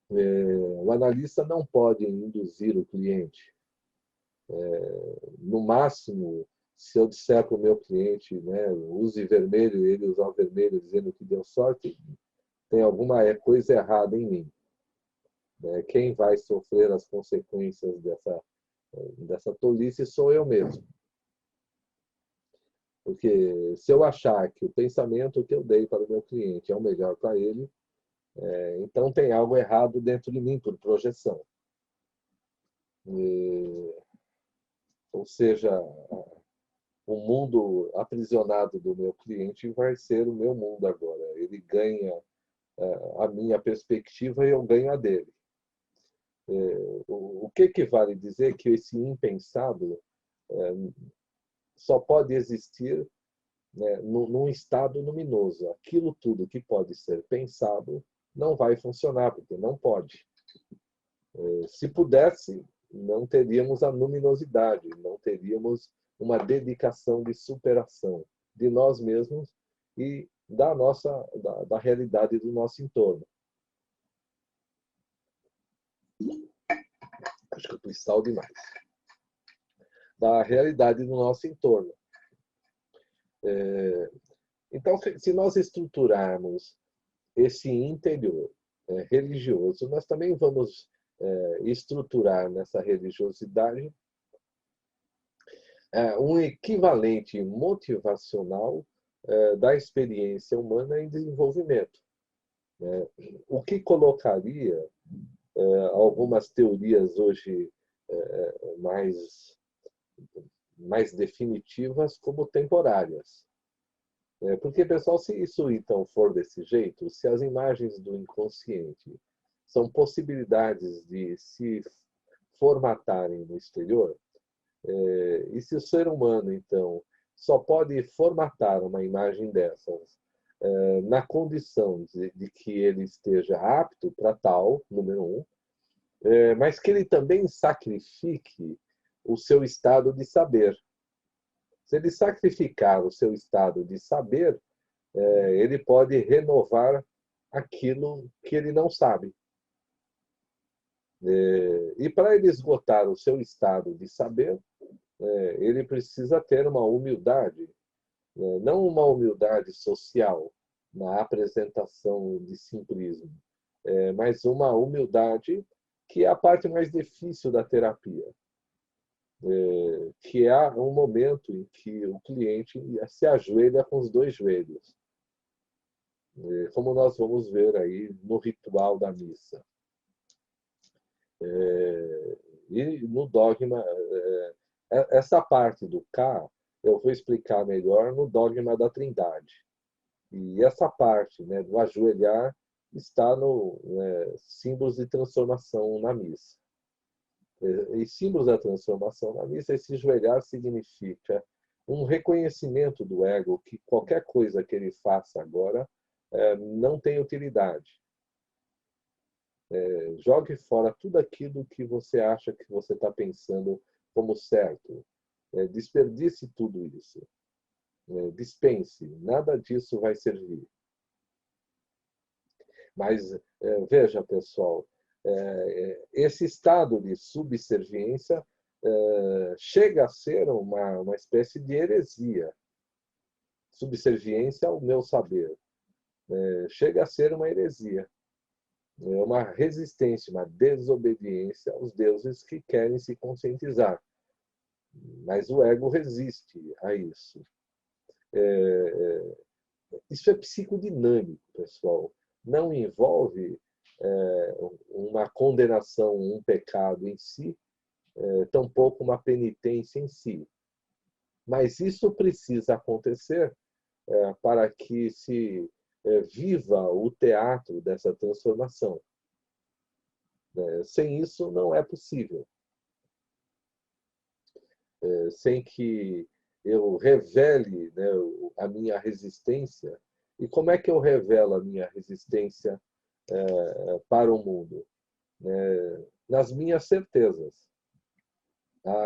o analista não pode induzir o cliente. No máximo, se eu disser para o meu cliente, use vermelho, e ele usar o vermelho dizendo que deu sorte, tem alguma coisa errada em mim. Quem vai sofrer as consequências dessa tolice sou eu mesmo. Porque se eu achar que o pensamento que eu dei para o meu cliente é o melhor para ele, então tem algo errado dentro de mim por projeção. Ou seja, o mundo aprisionado do meu cliente vai ser o meu mundo agora. Ele ganha a minha perspectiva e eu ganho a dele. O que vale dizer que esse impensado só pode existir num estado luminoso. Aquilo tudo que pode ser pensado não vai funcionar, porque não pode. Se pudesse, não teríamos a luminosidade, não teríamos uma dedicação de superação de nós mesmos e da realidade do nosso entorno. Acho que eu estou demais. Da realidade do nosso entorno. Então, se nós estruturarmos esse interior religioso, nós também vamos estruturar nessa religiosidade um equivalente motivacional da experiência humana em desenvolvimento. O que colocaria algumas teorias hoje mais definitivas como temporárias. Porque, pessoal, se isso então for desse jeito, se as imagens do inconsciente são possibilidades de se formatarem no exterior, e se o ser humano, então, só pode formatar uma imagem dessas na condição de que ele esteja apto para tal, número um, mas que ele também sacrifique o seu estado de saber. Se ele sacrificar o seu estado de saber, ele pode renovar aquilo que ele não sabe. E para ele esgotar o seu estado de saber, ele precisa ter uma humildade, não uma humildade social, na apresentação de simplismo, mas uma humildade que é a parte mais difícil da terapia, que é um momento em que o cliente se ajoelha com os dois joelhos, como nós vamos ver aí no ritual da missa. E no dogma, essa parte do K, eu vou explicar melhor no dogma da Trindade. E essa parte, né, do ajoelhar está no símbolos de transformação na missa. E símbolos da transformação na missa, esse ajoelhar significa um reconhecimento do ego que qualquer coisa que ele faça agora não tem utilidade. Jogue fora tudo aquilo que você acha que você está pensando como certo. Desperdice tudo isso. Dispense. Nada disso vai servir. Mas, veja, pessoal, esse estado de subserviência chega a ser uma espécie de heresia. Subserviência ao meu saber. Chega a ser uma heresia. É uma resistência, uma desobediência aos deuses que querem se conscientizar. Mas o ego resiste a isso. Isso é psicodinâmico, pessoal. Não envolve uma condenação, um pecado em si, tampouco uma penitência em si. Mas isso precisa acontecer para que se viva o teatro dessa transformação. Sem isso, não é possível. Sem que eu revele, né, a minha resistência. E como é que eu revelo a minha resistência para o mundo? Nas minhas certezas.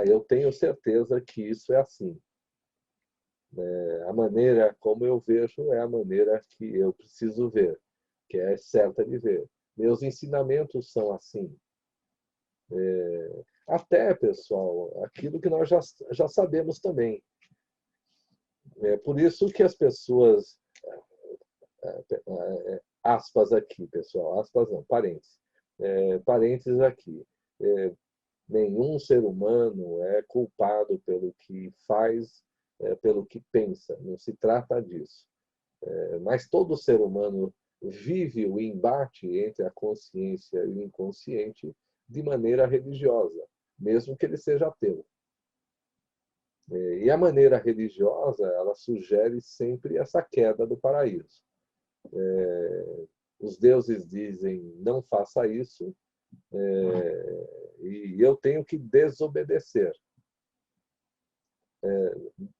Eu tenho certeza que isso é assim. A maneira como eu vejo é a maneira que eu preciso ver, que é certa de ver. Meus ensinamentos são assim. Até, pessoal, aquilo que nós já sabemos também. É por isso que as pessoas, aspas aqui, pessoal, aspas não, parênteses, parênteses aqui, nenhum ser humano é culpado pelo que faz, pelo que pensa, não se trata disso. Mas todo ser humano vive o embate entre a consciência e o inconsciente de maneira religiosa, mesmo que ele seja ateu. E a maneira religiosa, ela sugere sempre essa queda do paraíso. Os deuses dizem, não faça isso, e eu tenho que desobedecer.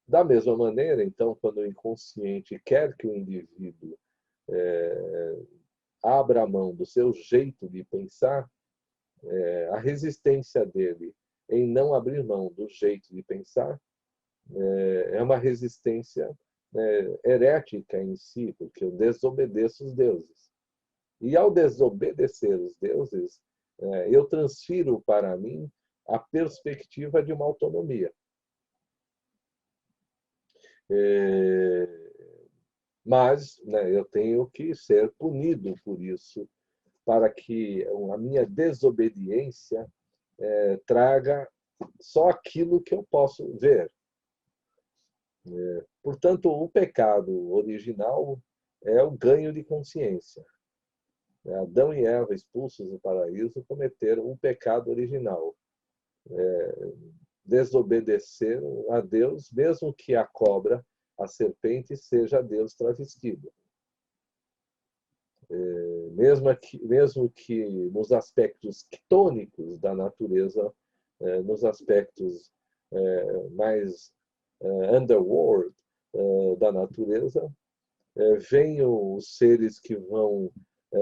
Da mesma maneira, então, quando o inconsciente quer que o indivíduo abra a mão do seu jeito de pensar, a resistência dele em não abrir mão do jeito de pensar é uma resistência herética em si, porque eu desobedeço os deuses. E ao desobedecer os deuses, eu transfiro para mim a perspectiva de uma autonomia. Mas eu tenho que ser punido por isso, para que a minha desobediência traga só aquilo que eu posso ver. Portanto, o pecado original é o ganho de consciência. Adão e Eva, expulsos do paraíso, cometeram o pecado original. Desobedeceram a Deus, mesmo que a cobra, a serpente, seja Deus travestido. Mesmo que nos aspectos tônicos da natureza, nos aspectos mais underworld da natureza, venham os seres que vão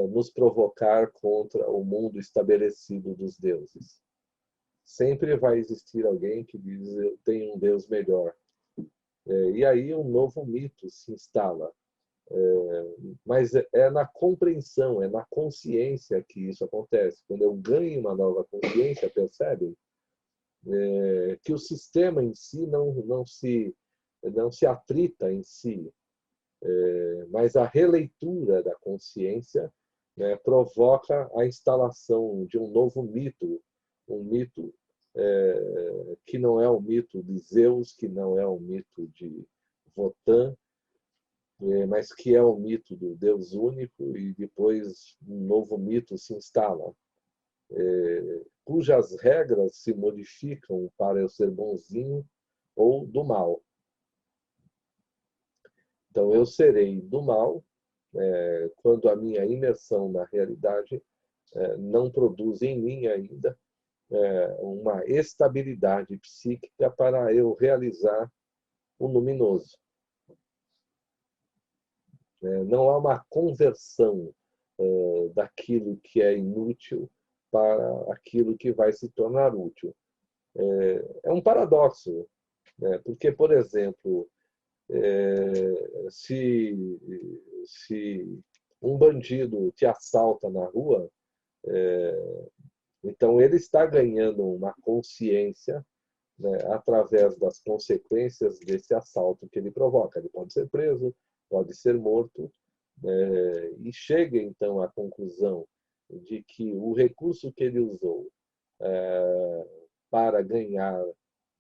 nos provocar contra o mundo estabelecido dos deuses. Sempre vai existir alguém que diz, eu tenho um Deus melhor. E aí um novo mito se instala. Mas é na compreensão, é na consciência que isso acontece. Quando eu ganho uma nova consciência, percebem? Que o sistema em si não se atrita em si, mas a releitura da consciência, né, provoca a instalação de um novo mito, um mito que não é o mito de Zeus, que não é o mito de Votan, mas que é o mito do Deus único, e depois um novo mito se instala, cujas regras se modificam para eu ser bonzinho ou do mal. Então, eu serei do mal quando a minha imersão na realidade não produz em mim ainda uma estabilidade psíquica para eu realizar o luminoso. Não há uma conversão daquilo que é inútil para aquilo que vai se tornar útil. É um paradoxo, né? Porque, por exemplo, se um bandido te assalta na rua, então ele está ganhando uma consciência, né, através das consequências desse assalto que ele provoca. Ele pode ser preso, pode ser morto, e chega então à conclusão de que o recurso que ele usou para ganhar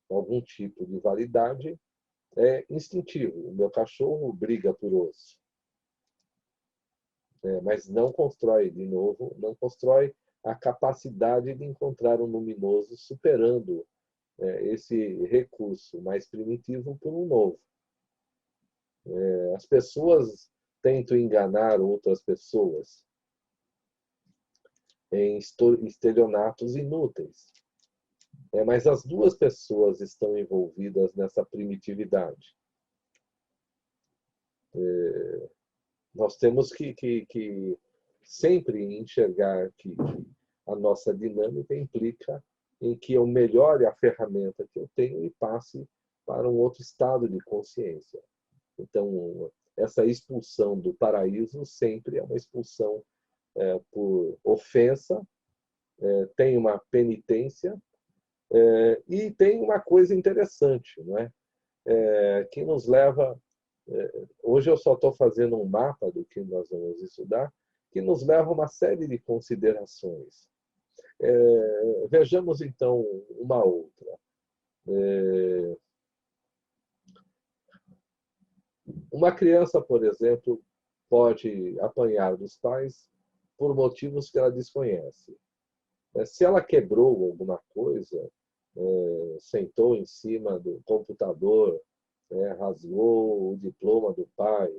algum tipo de validade é instintivo. O meu cachorro briga por osso, mas não constrói, de novo, não constrói a capacidade de encontrar um luminoso superando esse recurso mais primitivo por um novo. As pessoas tentam enganar outras pessoas em estelionatos inúteis, mas as duas pessoas estão envolvidas nessa primitividade. Nós temos que sempre enxergar que a nossa dinâmica implica em que eu melhore a ferramenta que eu tenho e passe para um outro estado de consciência. Então, essa expulsão do paraíso sempre é uma expulsão por ofensa, tem uma penitência, e tem uma coisa interessante, não é? Que nos leva. Hoje eu só estou fazendo um mapa do que nós vamos estudar, que nos leva a uma série de considerações. Vejamos então uma outra. Uma criança, por exemplo, pode apanhar dos pais por motivos que ela desconhece. Se ela quebrou alguma coisa, sentou em cima do computador, rasgou o diploma do pai,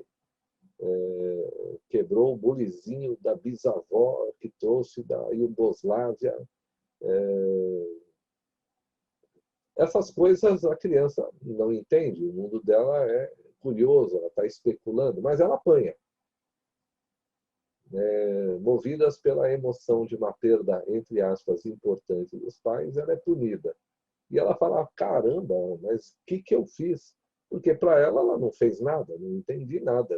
quebrou o bulizinho da bisavó que trouxe da Iugoslávia. Essas coisas a criança não entende, o mundo dela é curioso, ela está especulando, mas ela apanha. Movidas pela emoção de uma perda, entre aspas, importante dos pais, ela é punida. E ela fala, caramba, mas o que eu fiz? Porque para ela não fez nada, não entendi nada.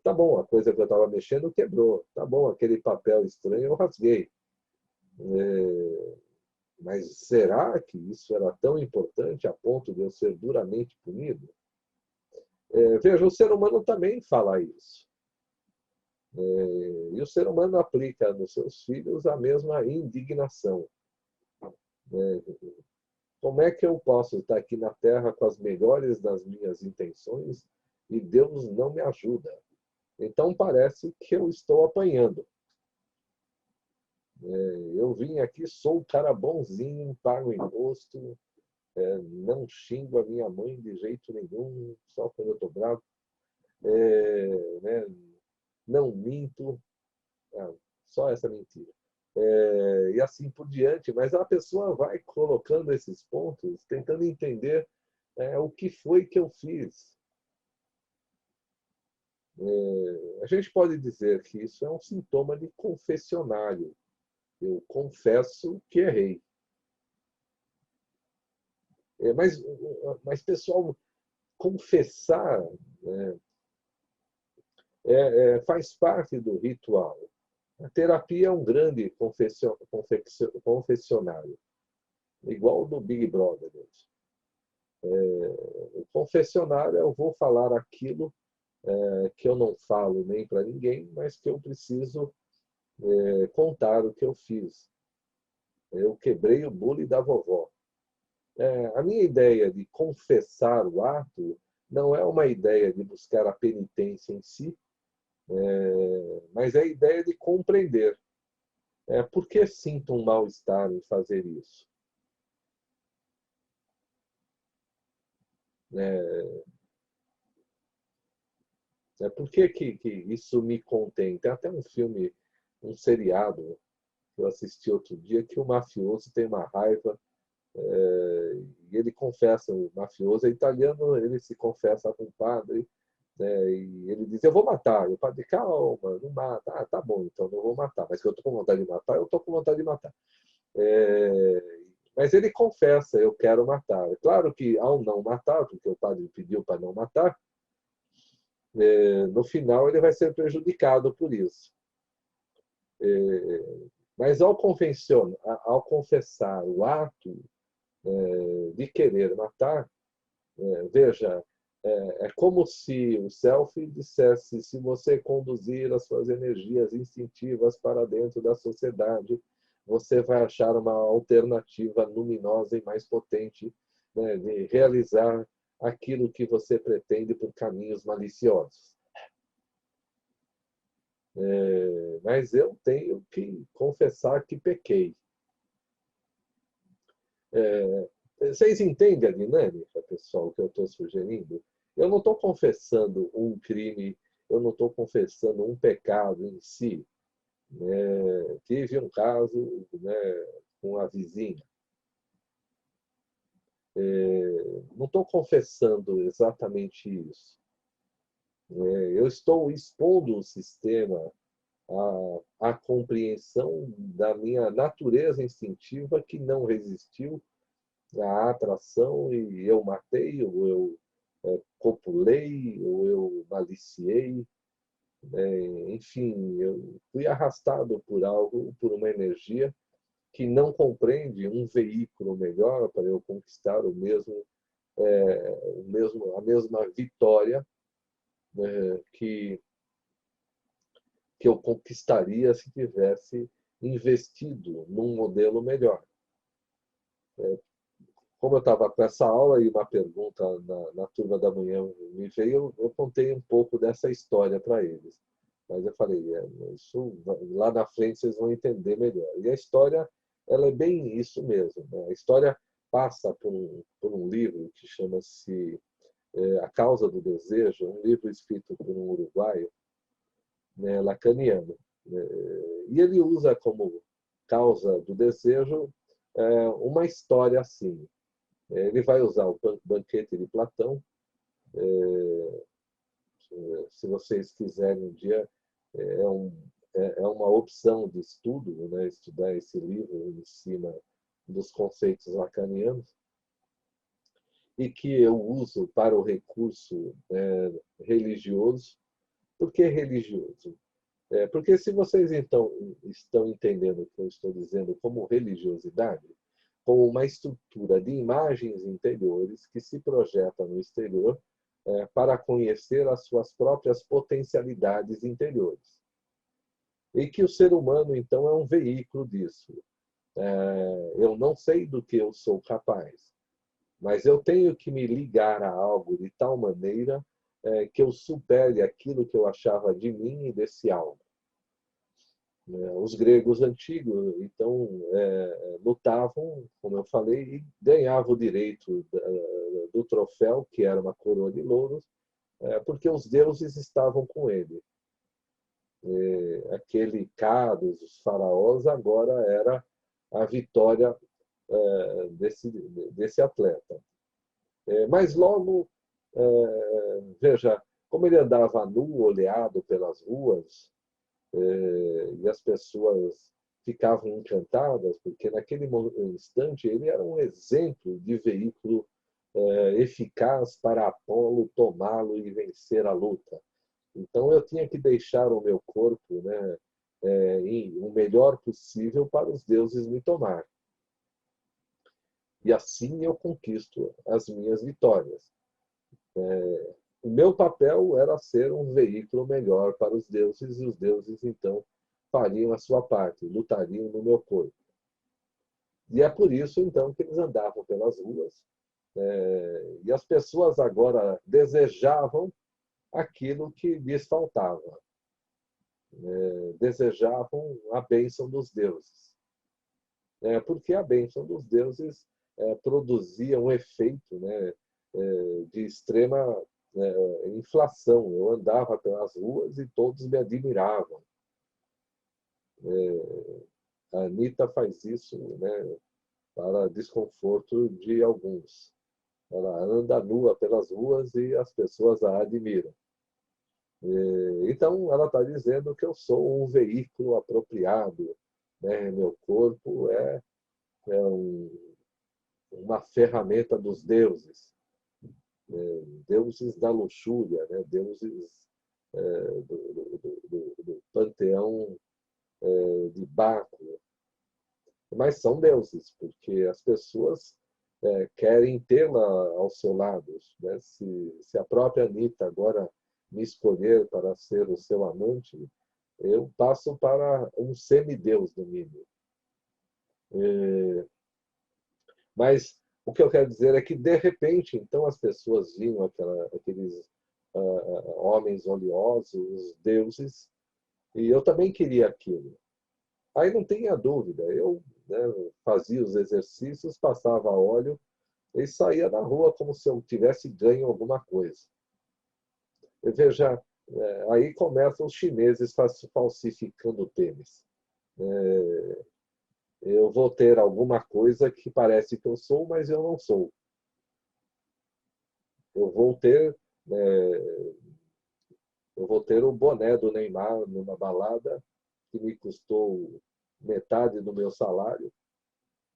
Tá bom, a coisa que eu estava mexendo quebrou. Tá bom, aquele papel estranho eu rasguei. Mas será que isso era tão importante a ponto de eu ser duramente punido? Veja, o ser humano também fala isso. E o ser humano aplica nos seus filhos a mesma indignação. Como é que eu posso estar aqui na Terra com as melhores das minhas intenções e Deus não me ajuda? Então parece que eu estou apanhando. Eu vim aqui, sou um cara bonzinho, pago imposto, não xingo a minha mãe de jeito nenhum, só quando eu estou bravo, não minto, só essa mentira. E assim por diante, mas a pessoa vai colocando esses pontos, tentando entender o que foi que eu fiz. A gente pode dizer que isso é um sintoma de confessionário. Eu confesso que errei. Mas pessoal, confessar, faz parte do ritual. A terapia é um grande confessionário, igual do Big Brother. O confessionário, eu vou falar aquilo que eu não falo nem para ninguém, mas que eu preciso contar o que eu fiz. Eu quebrei o bule da vovó. A minha ideia de confessar o ato não é uma ideia de buscar a penitência em si, mas é a ideia de compreender. Por que sinto um mal-estar em fazer isso? Por que isso me contém? Tem até um filme, um seriado que eu assisti outro dia, que o mafioso tem uma raiva e ele confessa, o mafioso é italiano, ele se confessa com o padre, e ele diz, eu vou matar. E o padre, calma, não mata. Ah, tá bom, então não vou matar. Mas que eu estou com vontade de matar, eu estou com vontade de matar. Mas ele confessa, eu quero matar. É claro que ao não matar, porque o padre pediu para não matar, no final ele vai ser prejudicado por isso. Mas ao confessar o ato de querer matar, veja, é como se o self dissesse: se você conduzir as suas energias instintivas para dentro da sociedade, você vai achar uma alternativa luminosa e mais potente, né, de realizar aquilo que você pretende por caminhos maliciosos. Mas eu tenho que confessar que pequei. Vocês entendem a dinâmica, pessoal, que eu estou sugerindo? Eu não estou confessando um crime, eu não estou confessando um pecado em si. Tive um caso, com a vizinha. Não estou confessando exatamente isso. Eu estou expondo o sistema à compreensão da minha natureza instintiva que não resistiu à atração e eu matei, ou eu copulei, ou eu maliciei. Enfim, eu fui arrastado por algo, por uma energia que não compreende um veículo melhor para eu conquistar a mesma vitória, né, que eu conquistaria se tivesse investido num modelo melhor. Como eu estava com essa aula e uma pergunta na turma da manhã me veio, eu contei um pouco dessa história para eles. Mas eu falei, isso lá na frente vocês vão entender melhor. E a história, ela é bem isso mesmo. Né? A história passa por um livro que chama-se A Causa do Desejo, um livro escrito por um uruguaio, né, lacaniano. E ele usa como causa do desejo uma história assim. Ele vai usar o banquete de Platão. Se vocês quiserem um dia, é uma opção de estudo, né, estudar esse livro em cima dos conceitos lacanianos, e que eu uso para o recurso religioso. Por que religioso? Porque se vocês então estão entendendo o que eu estou dizendo como religiosidade, como uma estrutura de imagens interiores que se projeta no exterior para conhecer as suas próprias potencialidades interiores. E que o ser humano, então, é um veículo disso. Eu não sei do que eu sou capaz, mas eu tenho que me ligar a algo de tal maneira que eu supere aquilo que eu achava de mim e desse algo. Os gregos antigos, então, lutavam, como eu falei, e ganhavam o direito do troféu, que era uma coroa de louros, porque os deuses estavam com ele. Aquele Cádiz, os faraós, agora era a vitória desse atleta. Mas logo, veja, como ele andava nu, oleado pelas ruas, e as pessoas ficavam encantadas, porque naquele instante ele era um exemplo de veículo eficaz para Apolo tomá-lo e vencer a luta. Então, eu tinha que deixar o meu corpo, né, o melhor possível para os deuses me tomar. E assim eu conquisto as minhas vitórias. O meu papel era ser um veículo melhor para os deuses, e os deuses, então, fariam a sua parte, lutariam no meu corpo. E é por isso, então, que eles andavam pelas ruas, e as pessoas agora desejavam aquilo que lhes faltava. Desejavam a bênção dos deuses. Porque a bênção dos deuses produzia um efeito, né, de extrema inflação. Eu andava pelas ruas e todos me admiravam. A Anitta faz isso, né, para desconforto de alguns. Ela anda nua pelas ruas e as pessoas a admiram. Então, ela está dizendo que eu sou um veículo apropriado, né? Meu corpo uma ferramenta dos deuses, deuses da luxúria, né? Deuses do panteão de Baco. Mas são deuses, porque as pessoas querem tê-la ao seu lado. Né? Se a própria Anitta agora me escolher para ser o seu amante, eu passo para um semideus, no mínimo. Mas o que eu quero dizer é que, de repente, então, as pessoas viam aqueles homens oleosos, deuses, e eu também queria aquilo. Aí não tenha dúvida, eu, né, fazia os exercícios, passava óleo e saía na rua como se eu tivesse ganho alguma coisa. E veja, aí começam os chineses falsificando tênis. Eu vou ter alguma coisa que parece que eu sou, mas eu não sou. Eu vou ter, é, eu vou ter o boné do Neymar numa balada que me custou metade do meu salário,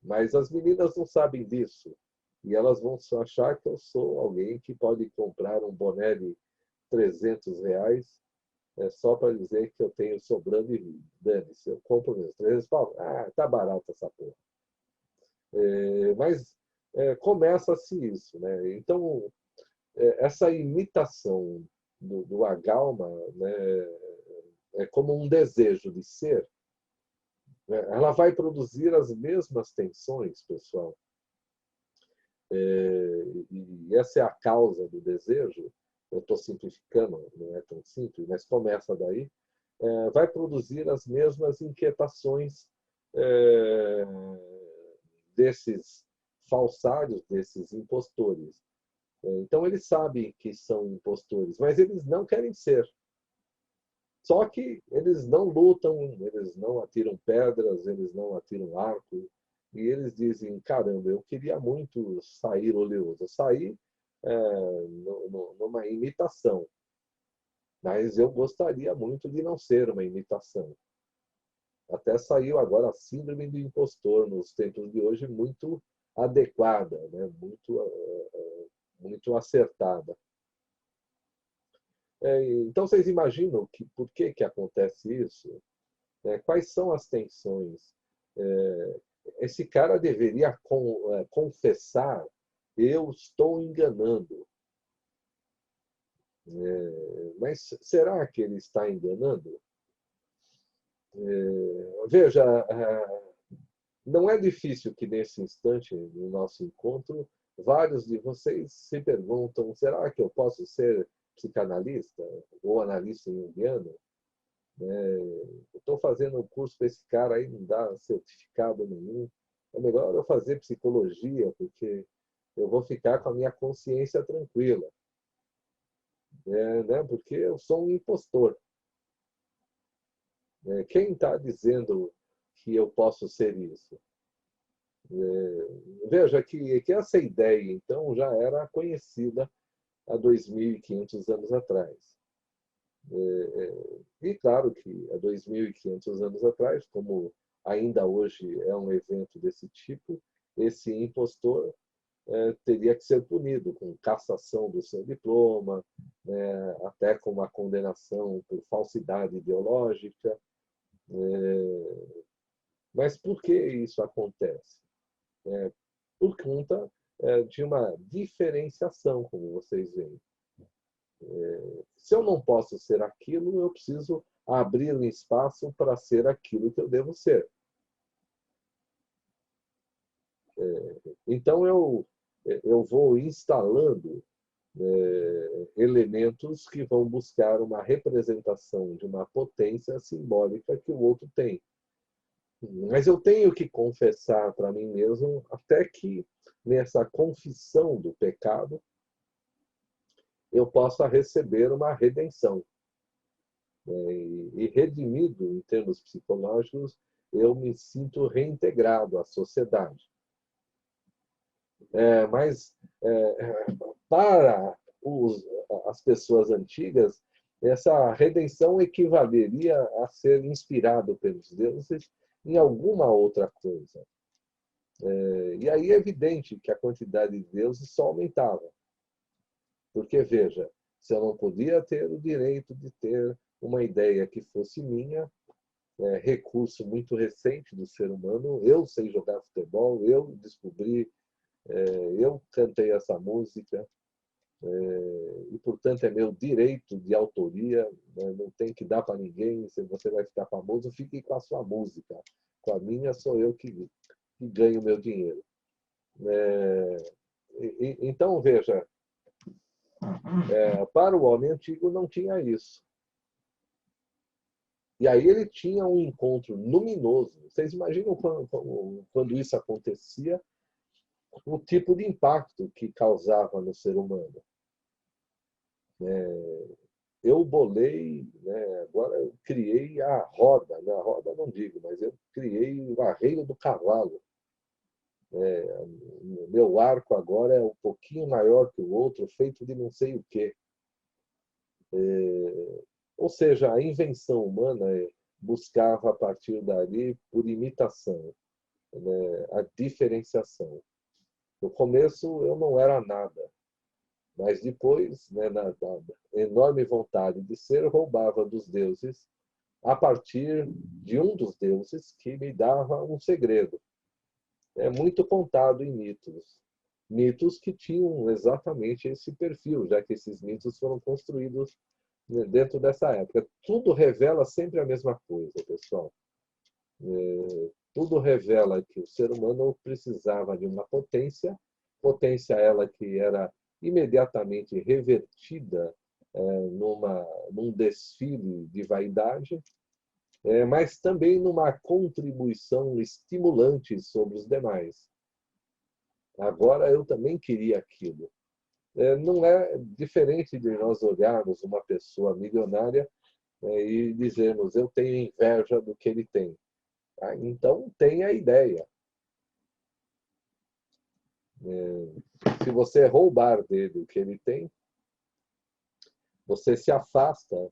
mas as meninas não sabem disso. E elas vão só achar que eu sou alguém que pode comprar um boné de R$ 300 só para dizer que eu tenho sobrando e dane-se. Eu compro mesmo. 300 pau. Ah, tá barato essa porra. Mas começa-se isso, né? Então, essa imitação do Agalma, né, é como um desejo de ser, né? Ela vai produzir as mesmas tensões, pessoal. E essa é a causa do desejo. Eu estou simplificando, não é tão simples, mas começa daí. Vai produzir as mesmas inquietações desses falsários, desses impostores. Então, eles sabem que são impostores, mas eles não querem ser. Só que eles não lutam, eles não atiram pedras, eles não atiram arco, e eles dizem: caramba, eu queria muito sair oleoso. Sair numa imitação, mas eu gostaria muito de não ser uma imitação. Até saiu agora a síndrome do impostor nos tempos de hoje, muito adequada, né? Muito acertada. Então, vocês imaginam por que acontece isso? Quais são as tensões? Esse cara deveria confessar: eu estou enganando. Mas será que ele está enganando? Veja, não é difícil que nesse instante, no nosso encontro, vários de vocês se perguntam: será que eu posso ser psicanalista ou analista junguiano? Eu estou fazendo um curso para esse cara aí, não dá certificado nenhum. É melhor eu fazer psicologia, porque eu vou ficar com a minha consciência tranquila. Né? Porque eu sou um impostor. Quem está dizendo que eu posso ser isso? Veja que essa ideia, então, já era conhecida há 2.500 anos atrás. E claro que há 2.500 anos atrás, como ainda hoje é um evento desse tipo, esse impostor teria que ser punido com cassação do seu diploma, né, até com uma condenação por falsidade ideológica. Mas por que isso acontece? Por conta de uma diferenciação, como vocês veem. Se eu não posso ser aquilo, eu preciso abrir um espaço para ser aquilo que eu devo ser. Então, eu vou instalando elementos que vão buscar uma representação de uma potência simbólica que o outro tem. Mas eu tenho que confessar para mim mesmo, até que nessa confissão do pecado, eu possa receber uma redenção. E redimido, em termos psicológicos, eu me sinto reintegrado à sociedade. Mas para as pessoas antigas, essa redenção equivaleria a ser inspirado pelos deuses em alguma outra coisa. E aí é evidente que a quantidade de deuses só aumentava. Porque, veja, se eu não podia ter o direito de ter uma ideia que fosse minha, recurso muito recente do ser humano, eu sei jogar futebol, eu descobri, eu cantei essa música, e, portanto, é meu direito de autoria, não tem que dar para ninguém, se você vai ficar famoso, fique com a sua música. Com a minha, sou eu que ganho o meu dinheiro. Então, veja, para o homem antigo não tinha isso. E aí ele tinha um encontro luminoso. Vocês imaginam quando isso acontecia, o tipo de impacto que causava no ser humano. Eu bolei, agora eu criei a roda, a roda não digo, mas eu criei o arreio do cavalo. Meu arco agora é um pouquinho maior que o outro, feito de não sei o quê. Ou seja, a invenção humana buscava, a partir dali, por imitação, a diferenciação. No começo, eu não era nada, mas depois, na enorme vontade de ser, roubava dos deuses, a partir de um dos deuses que me dava um segredo. É muito contado em mitos. Mitos que tinham exatamente esse perfil, já que esses mitos foram construídos dentro dessa época. Tudo revela sempre a mesma coisa, pessoal. Tudo revela que o ser humano precisava de uma potência ela que era imediatamente revertida num desfile de vaidade, mas também numa contribuição estimulante sobre os demais. Agora eu também queria aquilo. Não é diferente de nós olharmos uma pessoa milionária e dizermos, eu tenho inveja do que ele tem. Então, tenha a ideia. Se você roubar dele o que ele tem, você se afasta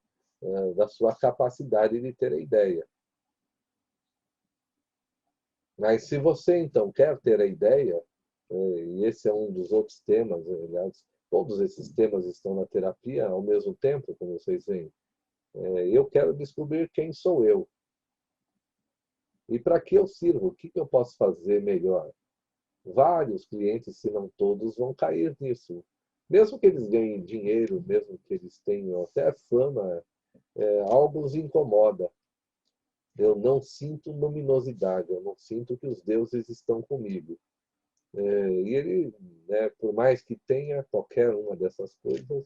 da sua capacidade de ter a ideia. Mas se você, então, quer ter a ideia, e esse é um dos outros temas, aliás, todos esses temas estão na terapia ao mesmo tempo, como vocês veem. Eu quero descobrir quem sou eu. E para que eu sirvo? O que eu posso fazer melhor? Vários clientes, se não todos, vão cair nisso. Mesmo que eles ganhem dinheiro, mesmo que eles tenham até fama, algo os incomoda. Eu não sinto luminosidade, eu não sinto que os deuses estão comigo. E ele, por mais que tenha qualquer uma dessas coisas,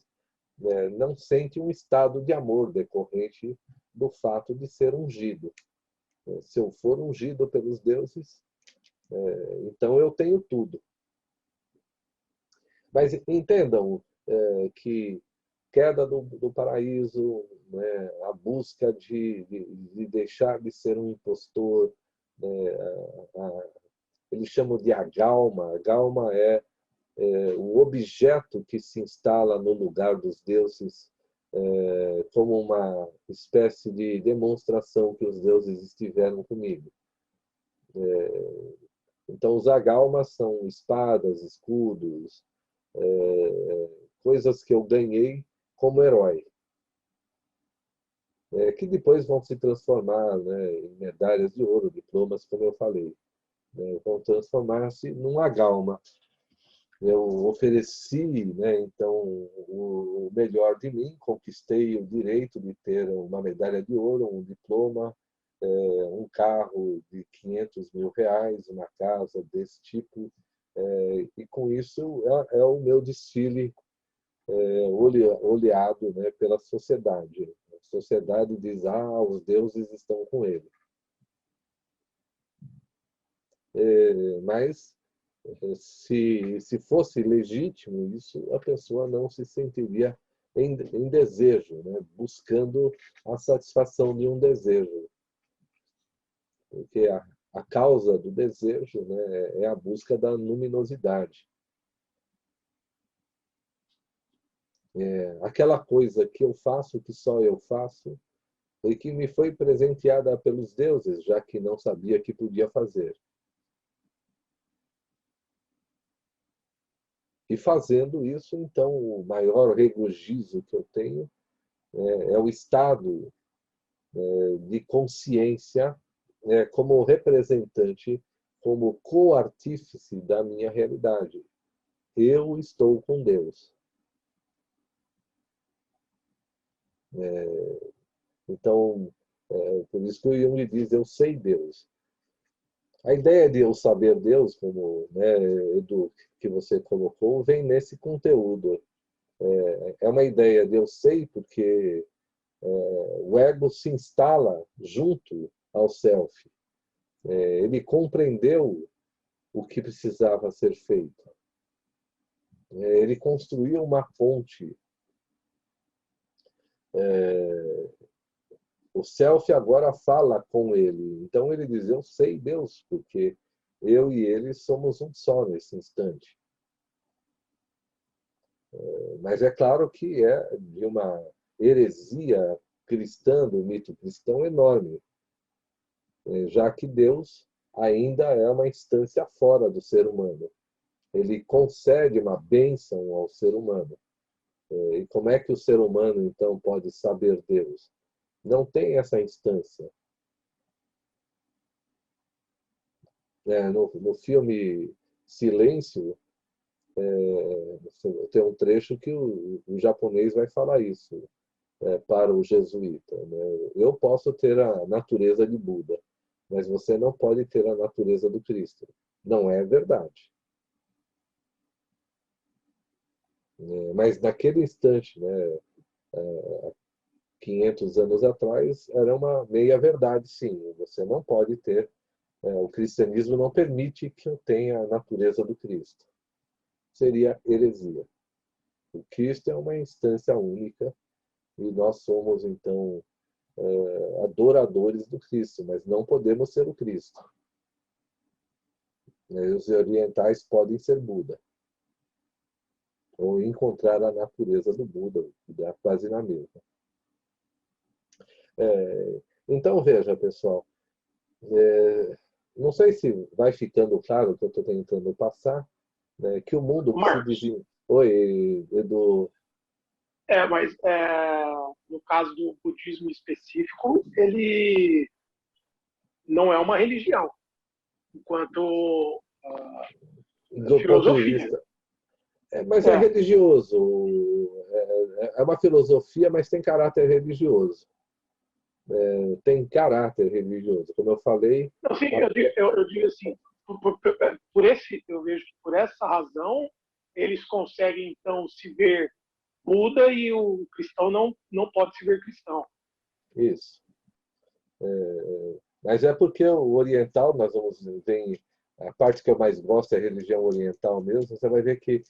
não sente um estado de amor decorrente do fato de ser ungido. Se eu for ungido pelos deuses, então eu tenho tudo. Mas entendam que queda do paraíso, a busca de deixar de ser um impostor, eles chamam de agalma. Agalma é o objeto que se instala no lugar dos deuses como uma espécie de demonstração que os deuses estiveram comigo. Então, os agalmas são espadas, escudos, coisas que eu ganhei como herói, que depois vão se transformar, né, em medalhas de ouro, diplomas, como eu falei, né, vão transformar-se num agalma. Eu ofereci, né, então, o melhor de mim, conquistei o direito de ter uma medalha de ouro, um diploma, um carro de R$ 500.000, uma casa desse tipo, e com isso é o meu desfile olhado, né, pela sociedade. A sociedade diz, os deuses estão com ele. Mas se fosse legítimo isso, a pessoa não se sentiria em desejo, né? Buscando a satisfação de um desejo. Porque a causa do desejo, né, é a busca da luminosidade. Aquela coisa que eu faço, que só eu faço, e que me foi presenteada pelos deuses, já que não sabia que podia fazer. E fazendo isso, então, o maior regozijo que eu tenho é o estado de consciência como representante, como co-artífice da minha realidade. Eu estou com Deus. Então, por isso que o Jung diz, eu sei Deus. A ideia de eu saber Deus, como, né, Edu, que você colocou, vem nesse conteúdo. É uma ideia de eu sei porque o ego se instala junto ao self. Ele compreendeu o que precisava ser feito. Ele construiu uma ponte. O self agora fala com ele. Então ele diz, eu sei Deus, porque eu e ele somos um só nesse instante. Mas é claro que é de uma heresia cristã, do mito cristão, enorme, já que Deus ainda é uma instância fora do ser humano. Ele concede uma bênção ao ser humano. E como é que o ser humano, então, pode saber Deus? Não tem essa instância. No filme Silêncio, tem um trecho que o japonês vai falar isso para o jesuíta. Né? Eu posso ter a natureza de Buda, mas você não pode ter a natureza do Cristo. Não é verdade. Mas naquele instante, né, 500 anos atrás, era uma meia-verdade, sim. Você não pode ter. O cristianismo não permite que eu tenha a natureza do Cristo. Seria heresia. O Cristo é uma instância única e nós somos, então, adoradores do Cristo, mas não podemos ser o Cristo. Os orientais podem ser Buda, ou encontrar a natureza do Buda, que dá quase na mesma. Então, veja, pessoal, não sei se vai ficando claro o que eu estou tentando passar, né, que o mundo se Marcos, divide. Oi, Edu. mas no caso do budismo específico, ele não é uma religião, enquanto Do ponto de filosofia. vista. Mas é É, religioso. É uma filosofia, mas tem caráter religioso. Tem caráter religioso. Como eu falei, assim, eu digo assim, eu vejo que por essa razão eles conseguem então se ver Buda e o cristão não pode se ver cristão. isso. Mas é porque o oriental, nós vamos ver, a parte que eu mais gosto é a religião oriental mesmo, você vai ver que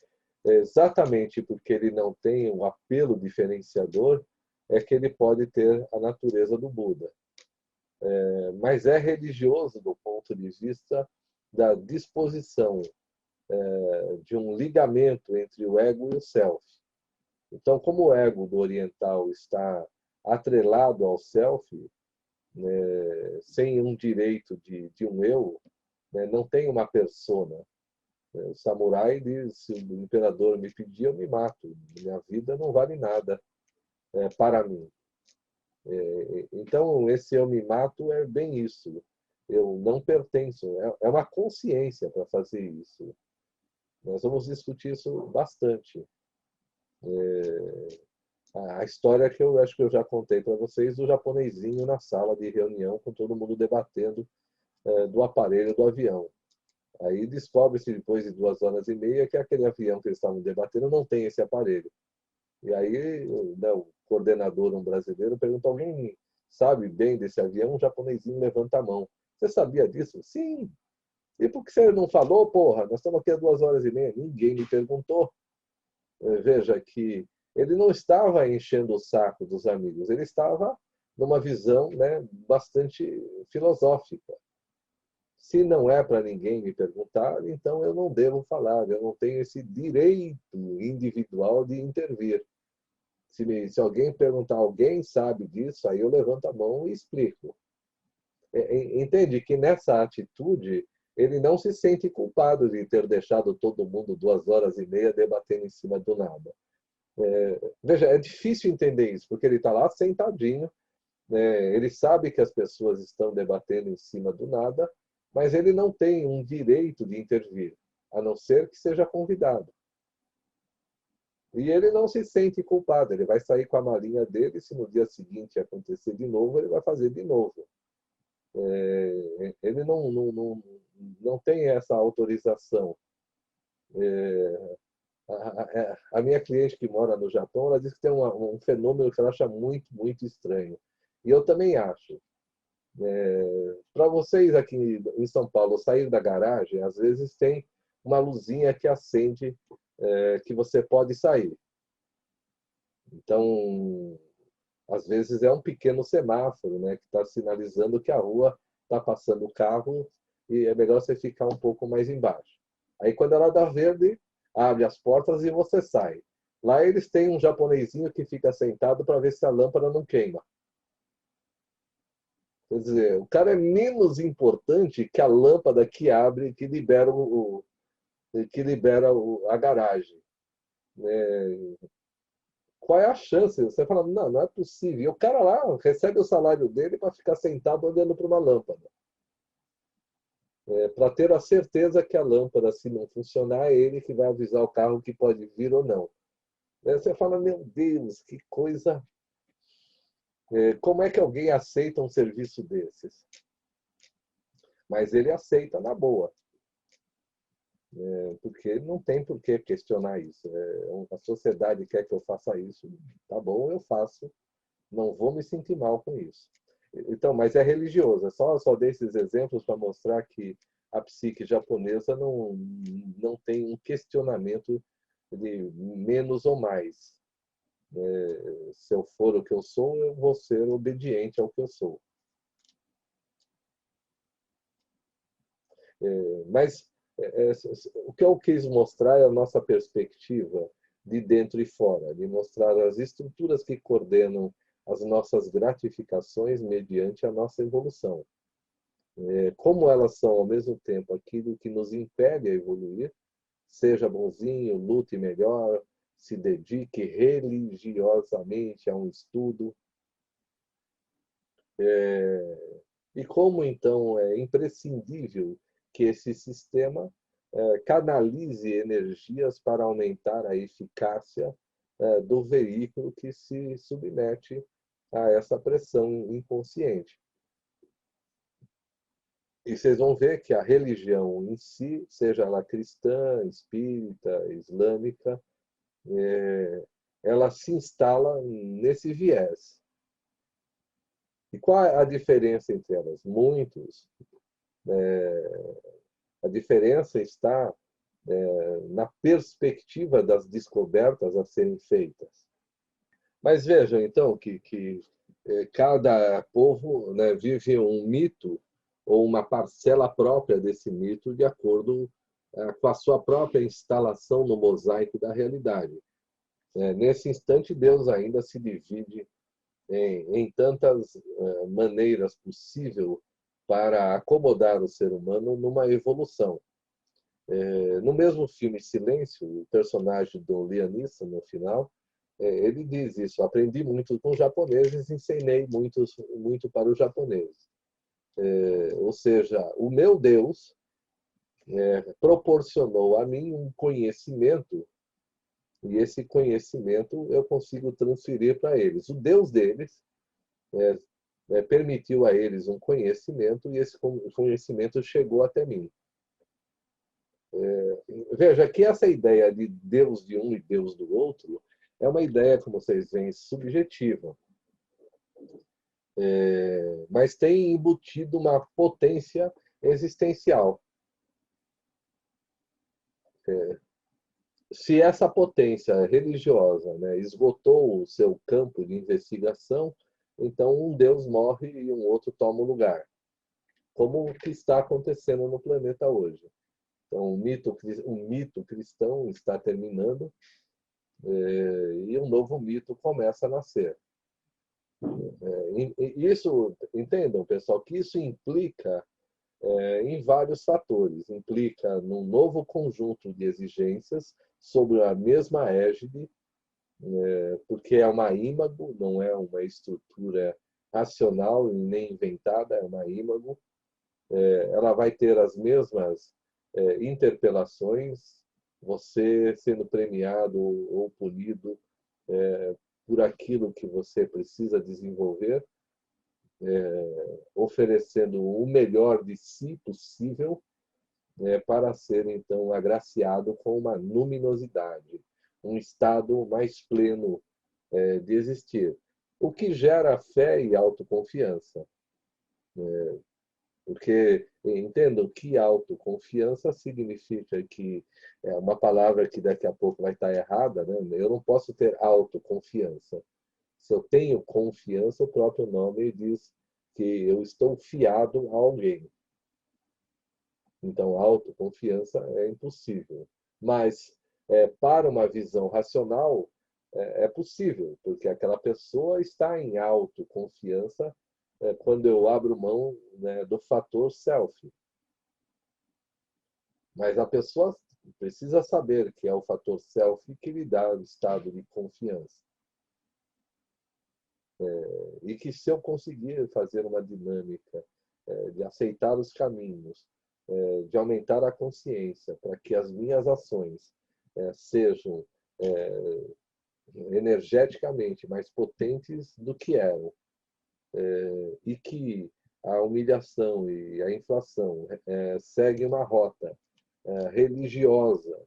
exatamente porque ele não tem um apelo diferenciador, é que ele pode ter a natureza do Buda. Mas é religioso do ponto de vista da disposição de um ligamento entre o ego e o self. Então, como o ego do oriental está atrelado ao self, sem um direito de um eu, né? Não tem uma persona. O samurai diz, se o imperador me pedir, eu me mato. Minha vida não vale nada para mim. Então, esse eu me mato é bem isso. Eu não pertenço. É uma consciência para fazer isso. Nós vamos discutir isso bastante. A história que eu acho que eu já contei para vocês do japonesinho na sala de reunião com todo mundo debatendo do aparelho do avião. Aí descobre-se depois de 2 horas e meia que aquele avião que eles estavam debatendo não tem esse aparelho. E aí, né, o coordenador, um brasileiro, pergunta: alguém sabe bem desse avião? Um japonesinho levanta a mão. Você sabia disso? Sim. E por que você não falou, porra? Nós estamos aqui há 2 horas e meia. Ninguém me perguntou. Veja que ele não estava enchendo o saco dos amigos, ele estava numa visão, né, bastante filosófica. Se não é para ninguém me perguntar, então eu não devo falar, eu não tenho esse direito individual de intervir. Se alguém perguntar, alguém sabe disso, aí eu levanto a mão e explico. Entende que nessa atitude ele não se sente culpado de ter deixado todo mundo 2 horas e meia debatendo em cima do nada. Veja, é difícil entender isso, porque ele está lá sentadinho, né, ele sabe que as pessoas estão debatendo em cima do nada, mas ele não tem um direito de intervir, a não ser que seja convidado. E ele não se sente culpado, ele vai sair com a malinha dele, se no dia seguinte acontecer de novo, ele vai fazer de novo. Ele não tem essa autorização. A minha cliente que mora no Japão, ela diz que tem um fenômeno que ela acha muito, muito estranho. E eu também acho. Para vocês aqui em São Paulo sair da garagem, às vezes tem uma luzinha que acende que você pode sair. Então, às vezes é um pequeno semáforo, né, que está sinalizando que a rua está passando o carro e é melhor você ficar um pouco mais embaixo. Aí, quando ela dá verde, abre as portas e você sai. Lá eles têm um japonesinho que fica sentado para ver se a lâmpada não queima. Quer dizer, o cara é menos importante que a lâmpada que abre, que libera a garagem. Qual é a chance? Você fala, não, não é possível. E o cara lá recebe o salário dele para ficar sentado olhando para uma lâmpada. Para ter a certeza que a lâmpada, se não funcionar, é ele que vai avisar o carro que pode vir ou não. Você fala, meu Deus, que coisa. Como é que alguém aceita um serviço desses? Mas ele aceita na boa. Porque não tem por que questionar isso. A sociedade quer que eu faça isso, tá bom, eu faço. Não vou me sentir mal com isso. Então, mas é religioso. Só dei esses exemplos para mostrar que a psique japonesa não tem um questionamento de menos ou mais. Se eu for o que eu sou, eu vou ser obediente ao que eu sou. Mas o que eu quis mostrar é a nossa perspectiva de dentro e fora, de mostrar as estruturas que coordenam as nossas gratificações mediante a nossa evolução. Como elas são, ao mesmo tempo, aquilo que nos impede a evoluir, seja bonzinho, lute melhor, se dedique religiosamente a um estudo. E como, então, é imprescindível que esse sistema canalize energias para aumentar a eficácia do veículo que se submete a essa pressão inconsciente. E vocês vão ver que a religião em si, seja ela cristã, espírita, islâmica, ela se instala nesse viés. E qual é a diferença entre elas? Muitos. A diferença está na perspectiva das descobertas a serem feitas. Mas vejam, então, que cada povo, né, vive um mito ou uma parcela própria desse mito de acordo com a sua própria instalação no mosaico da realidade. Nesse instante, Deus ainda se divide em tantas maneiras possíveis para acomodar o ser humano numa evolução. No mesmo filme Silêncio, o personagem do Liam Neeson, no final, ele diz isso: aprendi muito com os japoneses, ensinei muito para os japoneses. Ou seja, o meu Deus proporcionou a mim um conhecimento, e esse conhecimento eu consigo transferir para eles. O Deus deles permitiu a eles um conhecimento, e esse conhecimento chegou até mim. Veja que essa ideia de Deus de um e Deus do outro é uma ideia, como vocês veem, subjetiva, mas tem embutido uma potência existencial. Se essa potência religiosa, né, esgotou o seu campo de investigação, então um Deus morre e um outro toma o lugar, como o que está acontecendo no planeta hoje. Então, o mito cristão está terminando e um novo mito começa a nascer. Isso, entendam, pessoal, que isso implica em vários fatores. Implica num novo conjunto de exigências sobre a mesma égide, porque é uma ímago, não é uma estrutura racional e nem inventada, é uma ímago. Ela vai ter as mesmas interpelações, você sendo premiado ou punido por aquilo que você precisa desenvolver, oferecendo o melhor de si possível, para ser, então, agraciado com uma luminosidade, um estado mais pleno de existir. O que gera fé e autoconfiança. Porque entendam que autoconfiança significa que é uma palavra que daqui a pouco vai estar errada, né? Eu não posso ter autoconfiança. Se eu tenho confiança, o próprio nome diz que eu estou fiado a alguém. Então, autoconfiança é impossível. Mas, para uma visão racional, é possível, porque aquela pessoa está em autoconfiança quando eu abro mão, né, do fator self. Mas a pessoa precisa saber que é o fator self que lhe dá o estado de confiança. E que se eu conseguir fazer uma dinâmica de aceitar os caminhos, de aumentar a consciência para que as minhas ações sejam energeticamente mais potentes do que eram, e que a humilhação e a inflação seguem uma rota religiosa,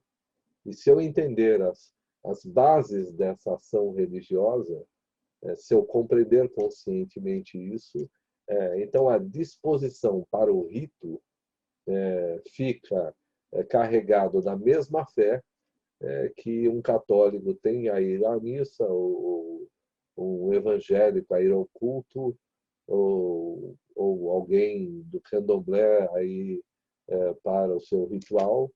e se eu entender as bases dessa ação religiosa, se eu compreender conscientemente isso, então a disposição para o rito fica carregado da mesma fé que um católico tem a ir à missa, ou um evangélico a ir ao culto, ou alguém do candomblé a ir para o seu ritual.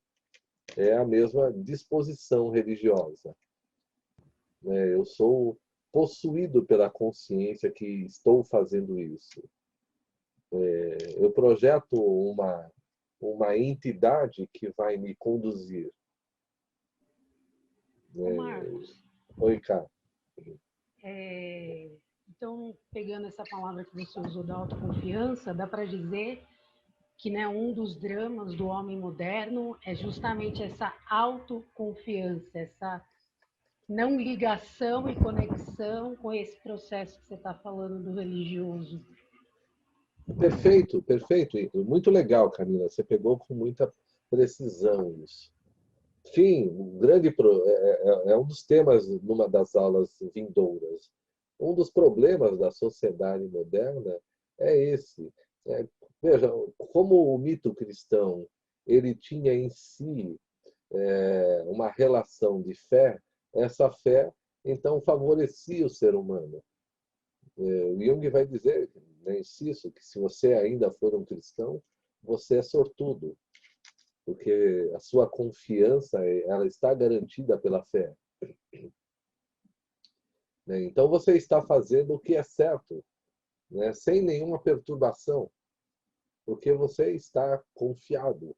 É a mesma disposição religiosa. Eu sou possuído pela consciência que estou fazendo isso. Eu projeto uma entidade que vai me conduzir. Marcos, Oi, cara. então, pegando essa palavra que você usou da autoconfiança, dá para dizer que, né, um dos dramas do homem moderno é justamente essa autoconfiança, essa não ligação e conexão com esse processo que você está falando do religioso. Perfeito, perfeito. Muito legal, Camila. Você pegou com muita precisão isso. Sim, é um dos temas numa das aulas vindouras. Um dos problemas da sociedade moderna é esse. Veja, como o mito cristão ele tinha em si uma relação de fé, essa fé então favorecia o ser humano. O Jung vai dizer, né, insisto, que se você ainda for um cristão, você é sortudo, porque a sua confiança ela está garantida pela fé. Então você está fazendo o que é certo, né, sem nenhuma perturbação. porque você está confiado.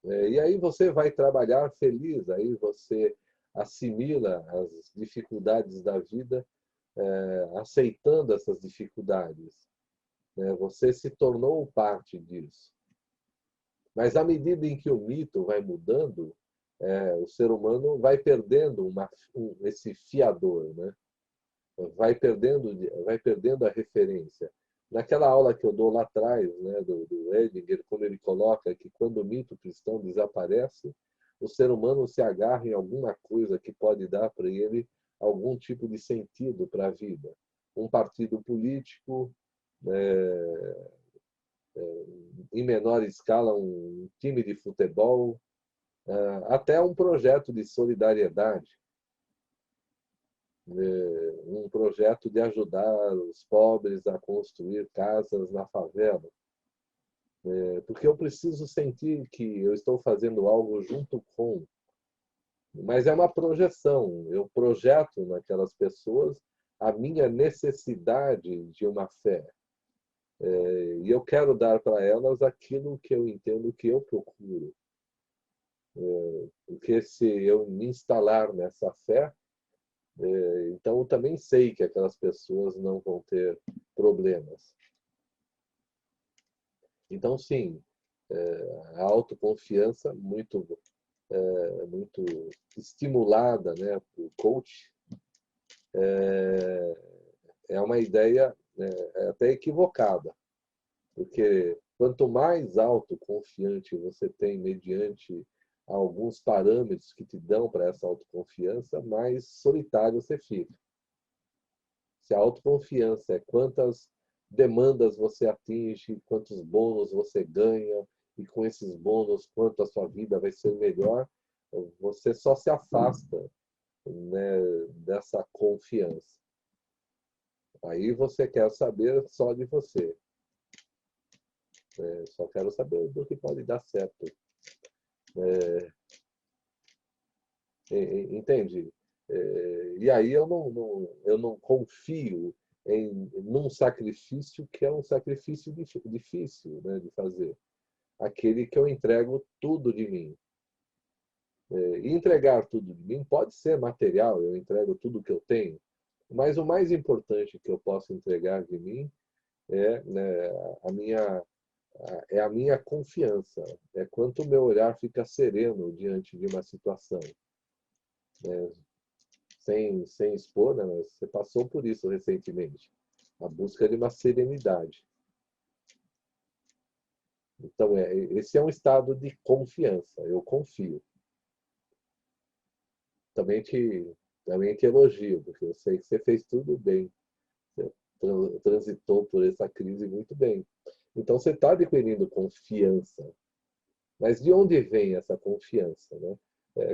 E aí você vai trabalhar feliz, aí você assimila as dificuldades da vida, aceitando essas dificuldades. Você se tornou parte disso. Mas à medida em que o mito vai mudando, o ser humano vai perdendo esse fiador, né? Vai perdendo a referência. Naquela aula que eu dou lá atrás, né, do Edinger, quando ele coloca que quando o mito cristão desaparece, o ser humano se agarra em alguma coisa que pode dar para ele algum tipo de sentido para a vida. Um partido político, em menor escala, um time de futebol, até um projeto de solidariedade, um projeto de ajudar os pobres a construir casas na favela. Porque eu preciso sentir que eu estou fazendo algo junto com. Mas é uma projeção. Eu projeto naquelas pessoas a minha necessidade de uma fé. E eu quero dar para elas aquilo que eu entendo que eu procuro. Porque se eu me instalar nessa fé, então eu também sei que aquelas pessoas não vão ter problemas. Então, sim, a autoconfiança muito estimulada, né, por coach, é uma ideia até equivocada, porque quanto mais autoconfiante você tem mediante alguns parâmetros que te dão para essa autoconfiança, mais solitário você fica. Se a autoconfiança é quantas demandas você atinge, quantos bônus você ganha, e com esses bônus, quanto a sua vida vai ser melhor, você só se afasta, né, dessa confiança. Aí você quer saber só de você. Só quero saber do que pode dar certo. Entende? E aí eu não confio num sacrifício que é um sacrifício difícil, né, de fazer. Aquele que eu entrego tudo de mim. E entregar tudo de mim pode ser material, eu entrego tudo que eu tenho, mas o mais importante que eu posso entregar de mim né, a minha confiança, é quanto o meu olhar fica sereno diante de uma situação. Sem expor, né, mas você passou por isso recentemente, a busca de uma serenidade. Então, esse é um estado de confiança, eu confio. Também te elogio, porque eu sei que você fez tudo bem, você transitou por essa crise muito bem. Então, você está adquirindo confiança. Mas de onde vem essa confiança, né?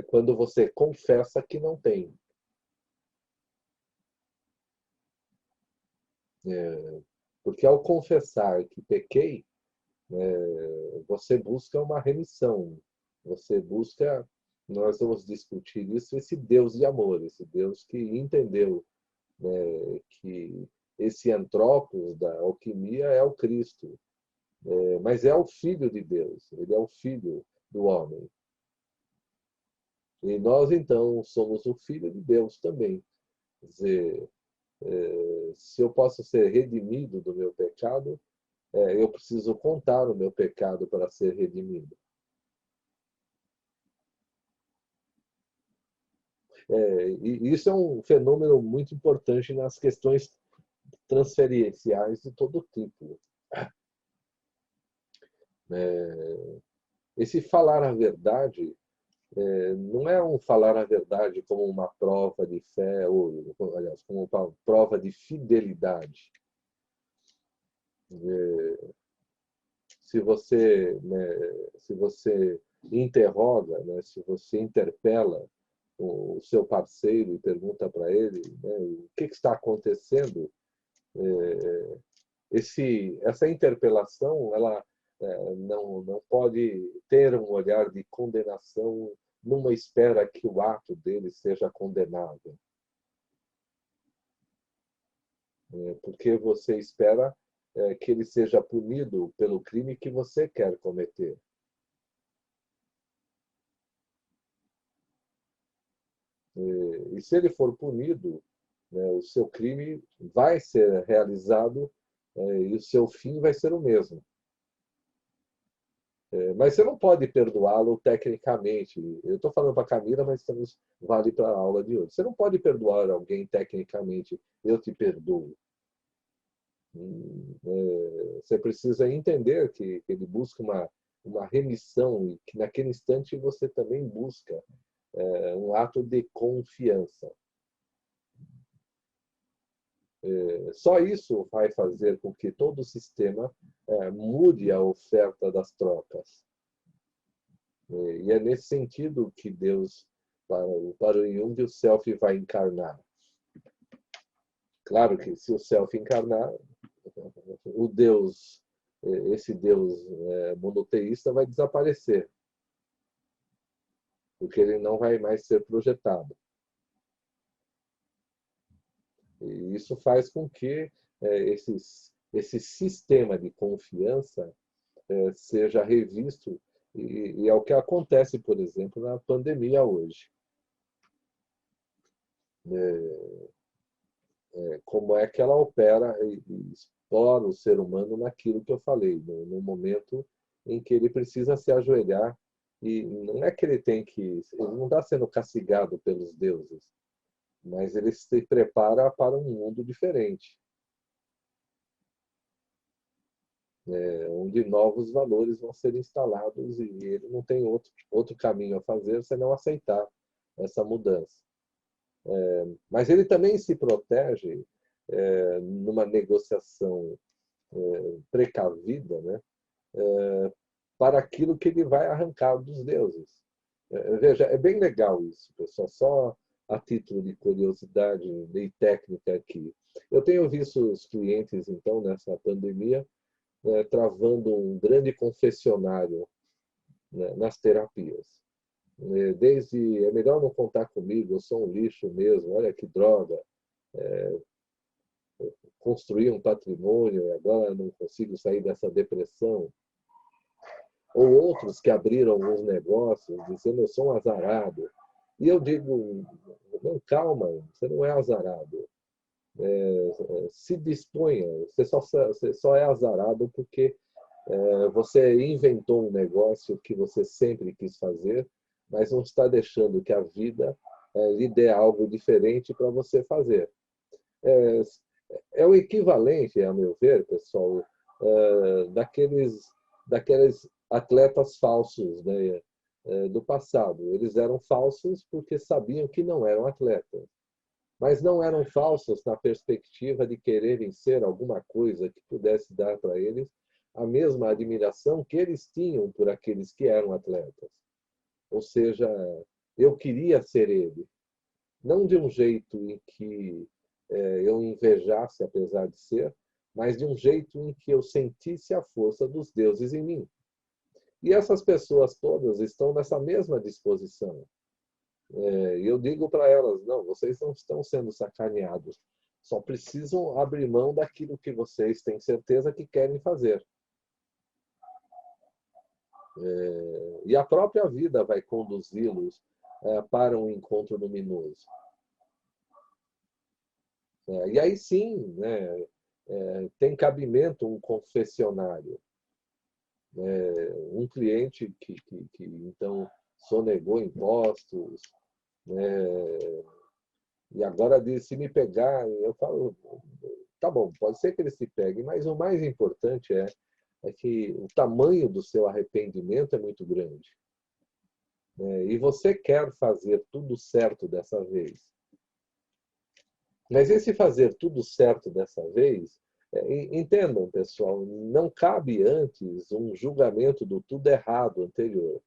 Quando você confessa que não tem. Porque ao confessar que pequei, você busca uma remissão. Você busca, nós vamos discutir isso, esse Deus de amor, esse Deus que entendeu, né, que esse antropos da alquimia é o Cristo, mas é o Filho de Deus, ele é o Filho do homem. E nós, então, somos o Filho de Deus também. Quer dizer, se eu posso ser redimido do meu pecado, eu preciso contar o meu pecado para ser redimido. E isso é um fenômeno muito importante nas questões transferenciais de todo tipo. Esse falar a verdade não é um falar a verdade como uma prova de fé, ou, aliás, como uma prova de fidelidade. Se você interroga, né, se você interpela o seu parceiro e pergunta para ele, né, o que está acontecendo, essa interpelação ela não pode ter um olhar de condenação numa espera que o ato dele seja condenável. Porque você espera que ele seja punido pelo crime que você quer cometer. E se ele for punido, né, o seu crime vai ser realizado e o seu fim vai ser o mesmo. Mas você não pode perdoá-lo tecnicamente. Eu estou falando para a Camila, mas estamos vale para a aula de hoje. Você não pode perdoar alguém tecnicamente. Eu te perdoo. Você precisa entender que ele busca uma remissão e que naquele instante você também busca um ato de confiança. Só isso vai fazer com que todo o sistema mude a oferta das trocas. E é nesse sentido que Deus, para o Jung, o self vai encarnar. Claro que se o self encarnar, o Deus, esse Deus monoteísta vai desaparecer, porque ele não vai mais ser projetado. E isso faz com que esse sistema de confiança seja revisto, e é o que acontece, por exemplo, na pandemia hoje. Como é que ela opera e explora o ser humano naquilo que eu falei, no momento em que ele precisa se ajoelhar, e não é que ele não está sendo castigado pelos deuses, mas ele se prepara para um mundo diferente, onde novos valores vão ser instalados e ele não tem outro caminho a fazer senão aceitar essa mudança. Mas ele também se protege numa negociação precavida, né, para aquilo que ele vai arrancar dos deuses. Veja, é bem legal isso, pessoal, só a título de curiosidade e técnica aqui. Eu tenho visto os clientes, então, nessa pandemia, travando um grande confessionário, né, nas terapias. Desde, é melhor não contar comigo, eu sou um lixo mesmo, olha que droga, construí um patrimônio e agora não consigo sair dessa depressão. Ou outros que abriram alguns negócios dizendo eu sou um azarado. E eu digo, não, calma, você não é azarado. Se disponha, você só é azarado porque você inventou um negócio que você sempre quis fazer, mas não está deixando que a vida lhe dê algo diferente para você fazer. É o equivalente, a meu ver, pessoal, daqueles atletas falsos, né, do passado. Eles eram falsos porque sabiam que não eram atletas, mas não eram falsos na perspectiva de quererem ser alguma coisa que pudesse dar para eles a mesma admiração que eles tinham por aqueles que eram atletas. Ou seja, eu queria ser ele, não de um jeito em que eu invejasse, apesar de ser, mas de um jeito em que eu sentisse a força dos deuses em mim. E essas pessoas todas estão nessa mesma disposição. E eu digo para elas, não, vocês não estão sendo sacaneados, só precisam abrir mão daquilo que vocês têm certeza que querem fazer. E a própria vida vai conduzi-los para um encontro luminoso. E aí sim, né, tem cabimento um confessionário. Um cliente que então sonegou impostos, né, e agora diz, se me pegar, eu falo, tá bom, pode ser que ele se pegue, mas o mais importante é que o tamanho do seu arrependimento é muito grande. E você quer fazer tudo certo dessa vez. Mas esse fazer tudo certo dessa vez, entendam, pessoal, não cabe antes um julgamento do tudo errado anterior.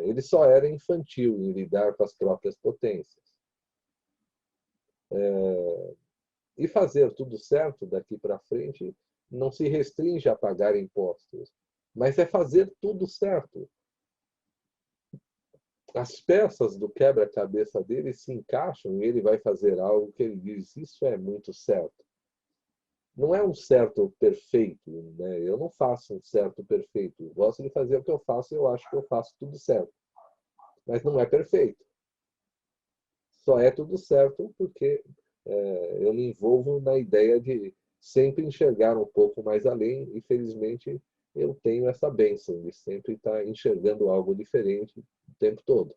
Ele só era infantil em lidar com as próprias potências. E fazer tudo certo daqui para frente não se restringe a pagar impostos, mas é fazer tudo certo. As peças do quebra-cabeça dele se encaixam e ele vai fazer algo que ele diz, isso é muito certo. não é um certo perfeito, né? Eu não faço um certo perfeito. Eu gosto de fazer o que eu faço e eu acho que eu faço tudo certo. Mas não é perfeito. Só é tudo certo porque eu me envolvo na ideia de sempre enxergar um pouco mais além e, felizmente, eu tenho essa bênção de sempre estar enxergando algo diferente o tempo todo.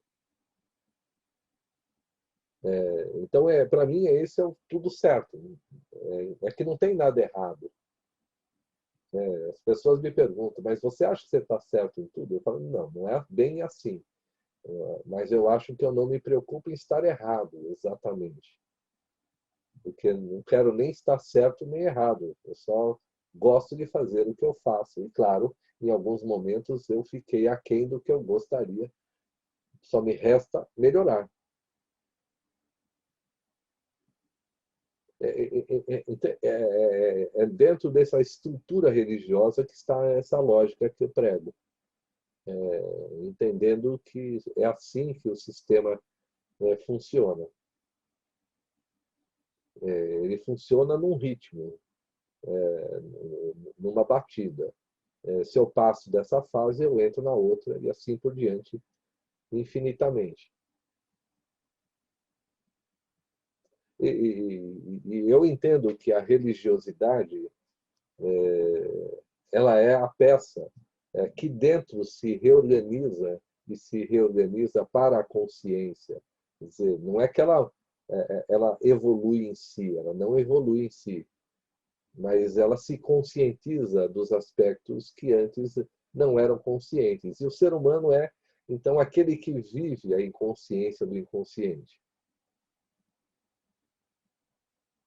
Então, para mim, esse é o tudo certo. É que não tem nada errado. As pessoas me perguntam, mas você acha que você está certo em tudo? Eu falo, não, não é bem assim. Mas eu acho que eu não me preocupo em estar errado, exatamente. Porque não quero nem estar certo nem errado. Eu só gosto de fazer o que eu faço. E, claro, em alguns momentos eu fiquei aquém do que eu gostaria. Só me resta melhorar. É dentro dessa estrutura religiosa que está essa lógica que eu prego. Entendendo que é assim que o sistema funciona. Ele funciona num ritmo, numa batida. Se eu passo dessa fase, eu entro na outra e assim por diante, infinitamente. E eu entendo que a religiosidade ela é a peça que dentro se reorganiza e se reorganiza para a consciência. Quer dizer, não é que ela evolui em si, ela não evolui em si, mas ela se conscientiza dos aspectos que antes não eram conscientes. E o ser humano é, então, aquele que vive a inconsciência do inconsciente.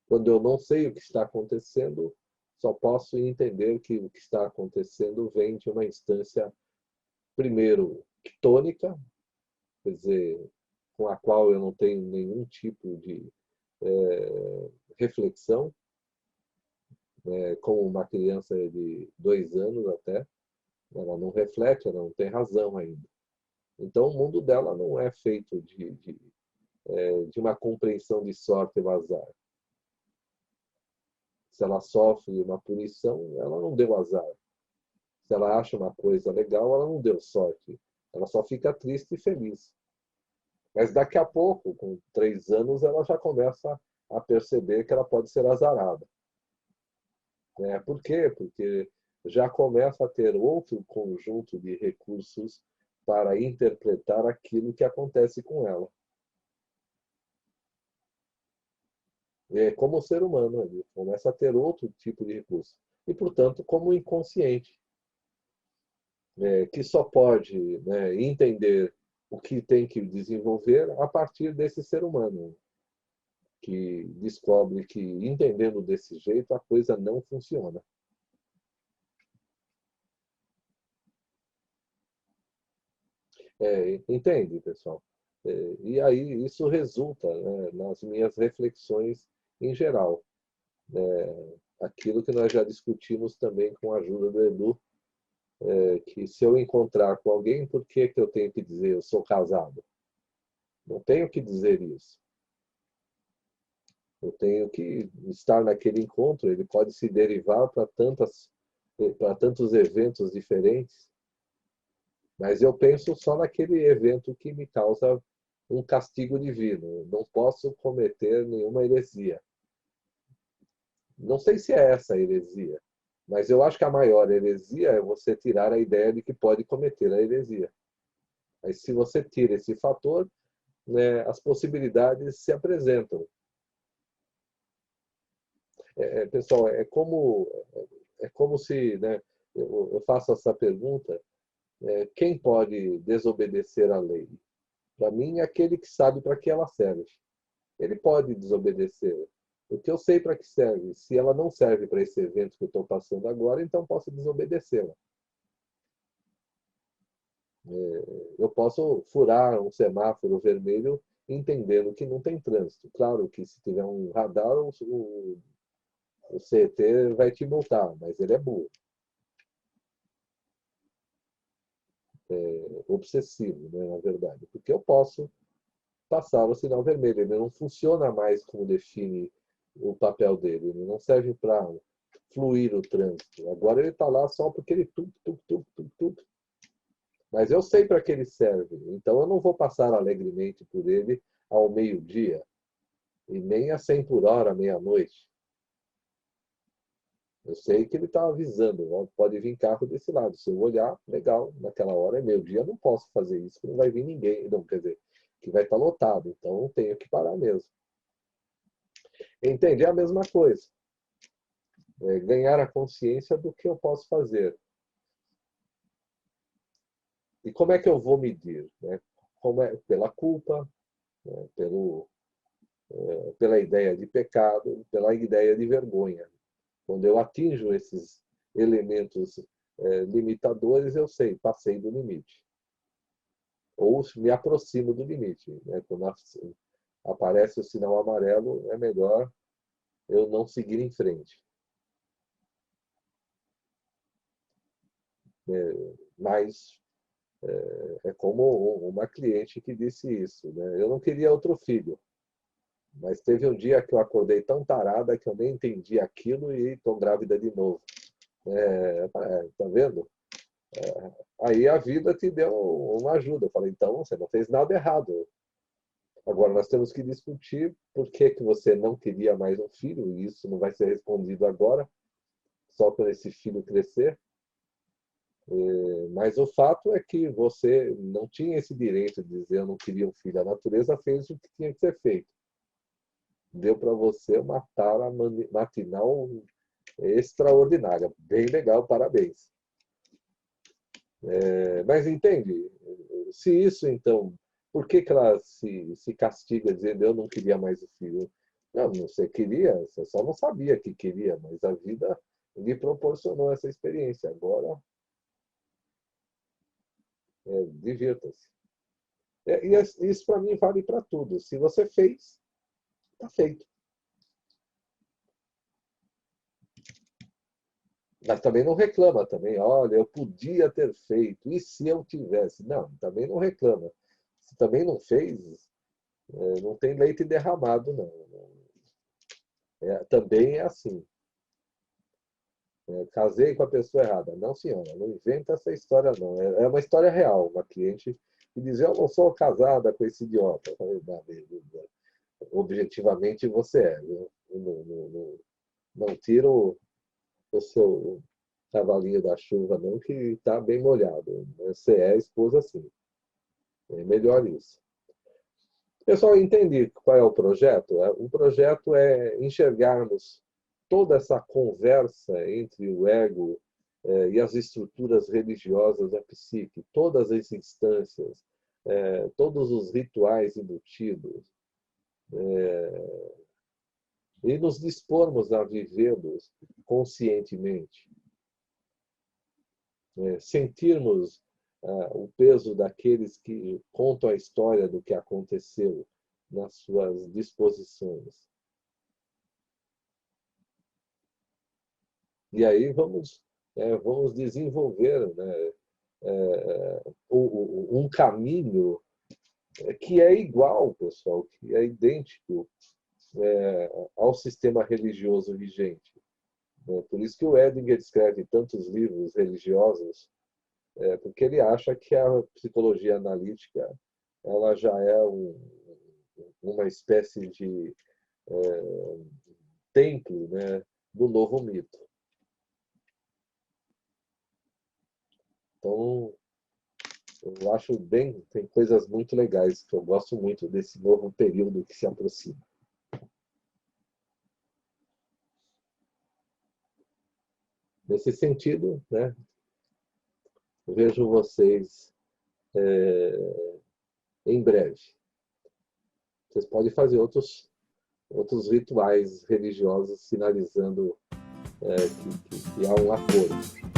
Quando eu não sei o que está acontecendo, só posso entender que o que está acontecendo vem de uma instância, primeiro, quitônica, quer dizer, com a qual eu não tenho nenhum tipo de reflexão, como uma criança de 2 anos até, ela não reflete, ela não tem razão ainda. Então, o mundo dela não é feito de uma compreensão de sorte e azar. Se ela sofre uma punição, ela não deu azar. Se ela acha uma coisa legal, ela não deu sorte. Ela só fica triste e feliz. Mas daqui a pouco, com 3 anos, ela já começa a perceber que ela pode ser azarada. Por quê? Porque já começa a ter outro conjunto de recursos para interpretar aquilo que acontece com ela. Como ser humano, ele começa a ter outro tipo de recurso. E, portanto, como inconsciente, que só pode, entender o que tem que desenvolver a partir desse ser humano, que descobre que, entendendo desse jeito, a coisa não funciona. Entende, pessoal? E aí isso resulta, né, nas minhas reflexões em geral. Aquilo que nós já discutimos também com a ajuda do Edu, que se eu encontrar com alguém, por que que eu tenho que dizer eu sou casado? Não tenho que dizer isso. Eu tenho que estar naquele encontro, ele pode se derivar para tantos eventos diferentes, mas eu penso só naquele evento que me causa um castigo divino. Não posso cometer nenhuma heresia. Não sei se é essa a heresia, mas eu acho que a maior heresia é você tirar a ideia de que pode cometer a heresia. Mas se você tira esse fator, né, as possibilidades se apresentam. Pessoal, é como se, né, eu faço essa pergunta, quem pode desobedecer à lei? Para mim, é aquele que sabe para que ela serve. Ele pode desobedecer. Porque eu sei para que serve. Se ela não serve para esse evento que eu estou passando agora, então posso desobedecê-la. Eu posso furar um semáforo vermelho entendendo que não tem trânsito. Claro que se tiver um radar, o CET vai te multar, mas ele é burro. Obsessivo, né, na verdade. Porque eu posso passar o sinal vermelho. Ele não funciona mais como define o papel dele. Ele não serve para fluir o trânsito. Agora ele está lá só porque ele tuc. Mas eu sei para que ele serve. Então eu não vou passar alegremente por ele ao meio-dia e nem a 100 por hora, meia-noite. Eu sei que ele está avisando, ó, pode vir carro desse lado. Se eu olhar, legal, naquela hora é meio-dia, eu não posso fazer isso, não vai vir ninguém. Não, quer dizer, que vai estar lotado, então eu tenho que parar mesmo. Entender a mesma coisa. Ganhar a consciência do que eu posso fazer. E como é que eu vou medir? Né? Pela culpa, né? Pela ideia de pecado, pela ideia de vergonha. Quando eu atinjo esses elementos limitadores, eu sei, passei do limite. Ou me aproximo do limite. Né? Quando aparece o sinal amarelo, é melhor eu não seguir em frente. Mas é como uma cliente que disse isso. Né? Eu não queria outro filho. Mas teve um dia que eu acordei tão tarada que eu nem entendi aquilo e estou grávida de novo. Tá vendo? Aí a vida te deu uma ajuda. Eu falei, então você não fez nada errado. Agora nós temos que discutir por que você não queria mais um filho, e isso não vai ser respondido agora, só por esse filho crescer. Mas o fato é que você não tinha esse direito de dizer eu não queria um filho. A natureza fez o que tinha que ser feito. Deu para você uma tara matinal extraordinária. Bem legal, parabéns. Mas entende? Se isso, então, por que ela se castiga dizendo eu não queria mais o filho? Não, você queria, você só não sabia que queria, mas a vida lhe proporcionou essa experiência. Agora, divirta-se. E isso para mim vale para tudo. Se você fez, está feito. Mas também não reclama também, olha, eu podia ter feito, e se eu tivesse? Não, também não reclama. Se também não fez, não tem leite derramado, não. Também é assim. Casei com a pessoa errada. Não, senhora, não inventa essa história, não. É uma história real. Uma cliente que diz, eu não sou casada com esse idiota. Eu falei, objetivamente você é. Não tiro o seu cavalinho da chuva, não, que está bem molhado. Você é a esposa, sim. É melhor isso. Pessoal, entendi qual é o projeto? O projeto é enxergarmos toda essa conversa entre o ego e as estruturas religiosas da psique, todas as instâncias, todos os rituais embutidos, e nos dispormos a vivê-los conscientemente. Sentirmos o peso daqueles que contam a história do que aconteceu nas suas disposições. E aí vamos desenvolver, né, um caminho que é igual, pessoal, que é idêntico ao sistema religioso vigente. Por isso que o Edinger escreve tantos livros religiosos, porque ele acha que a psicologia analítica ela já é uma espécie de templo, né, do novo mito. Então, eu acho tem coisas muito legais que eu gosto muito desse novo período que se aproxima. Nesse sentido, né, vejo vocês em breve. Vocês podem fazer outros rituais religiosos sinalizando que há um acordo.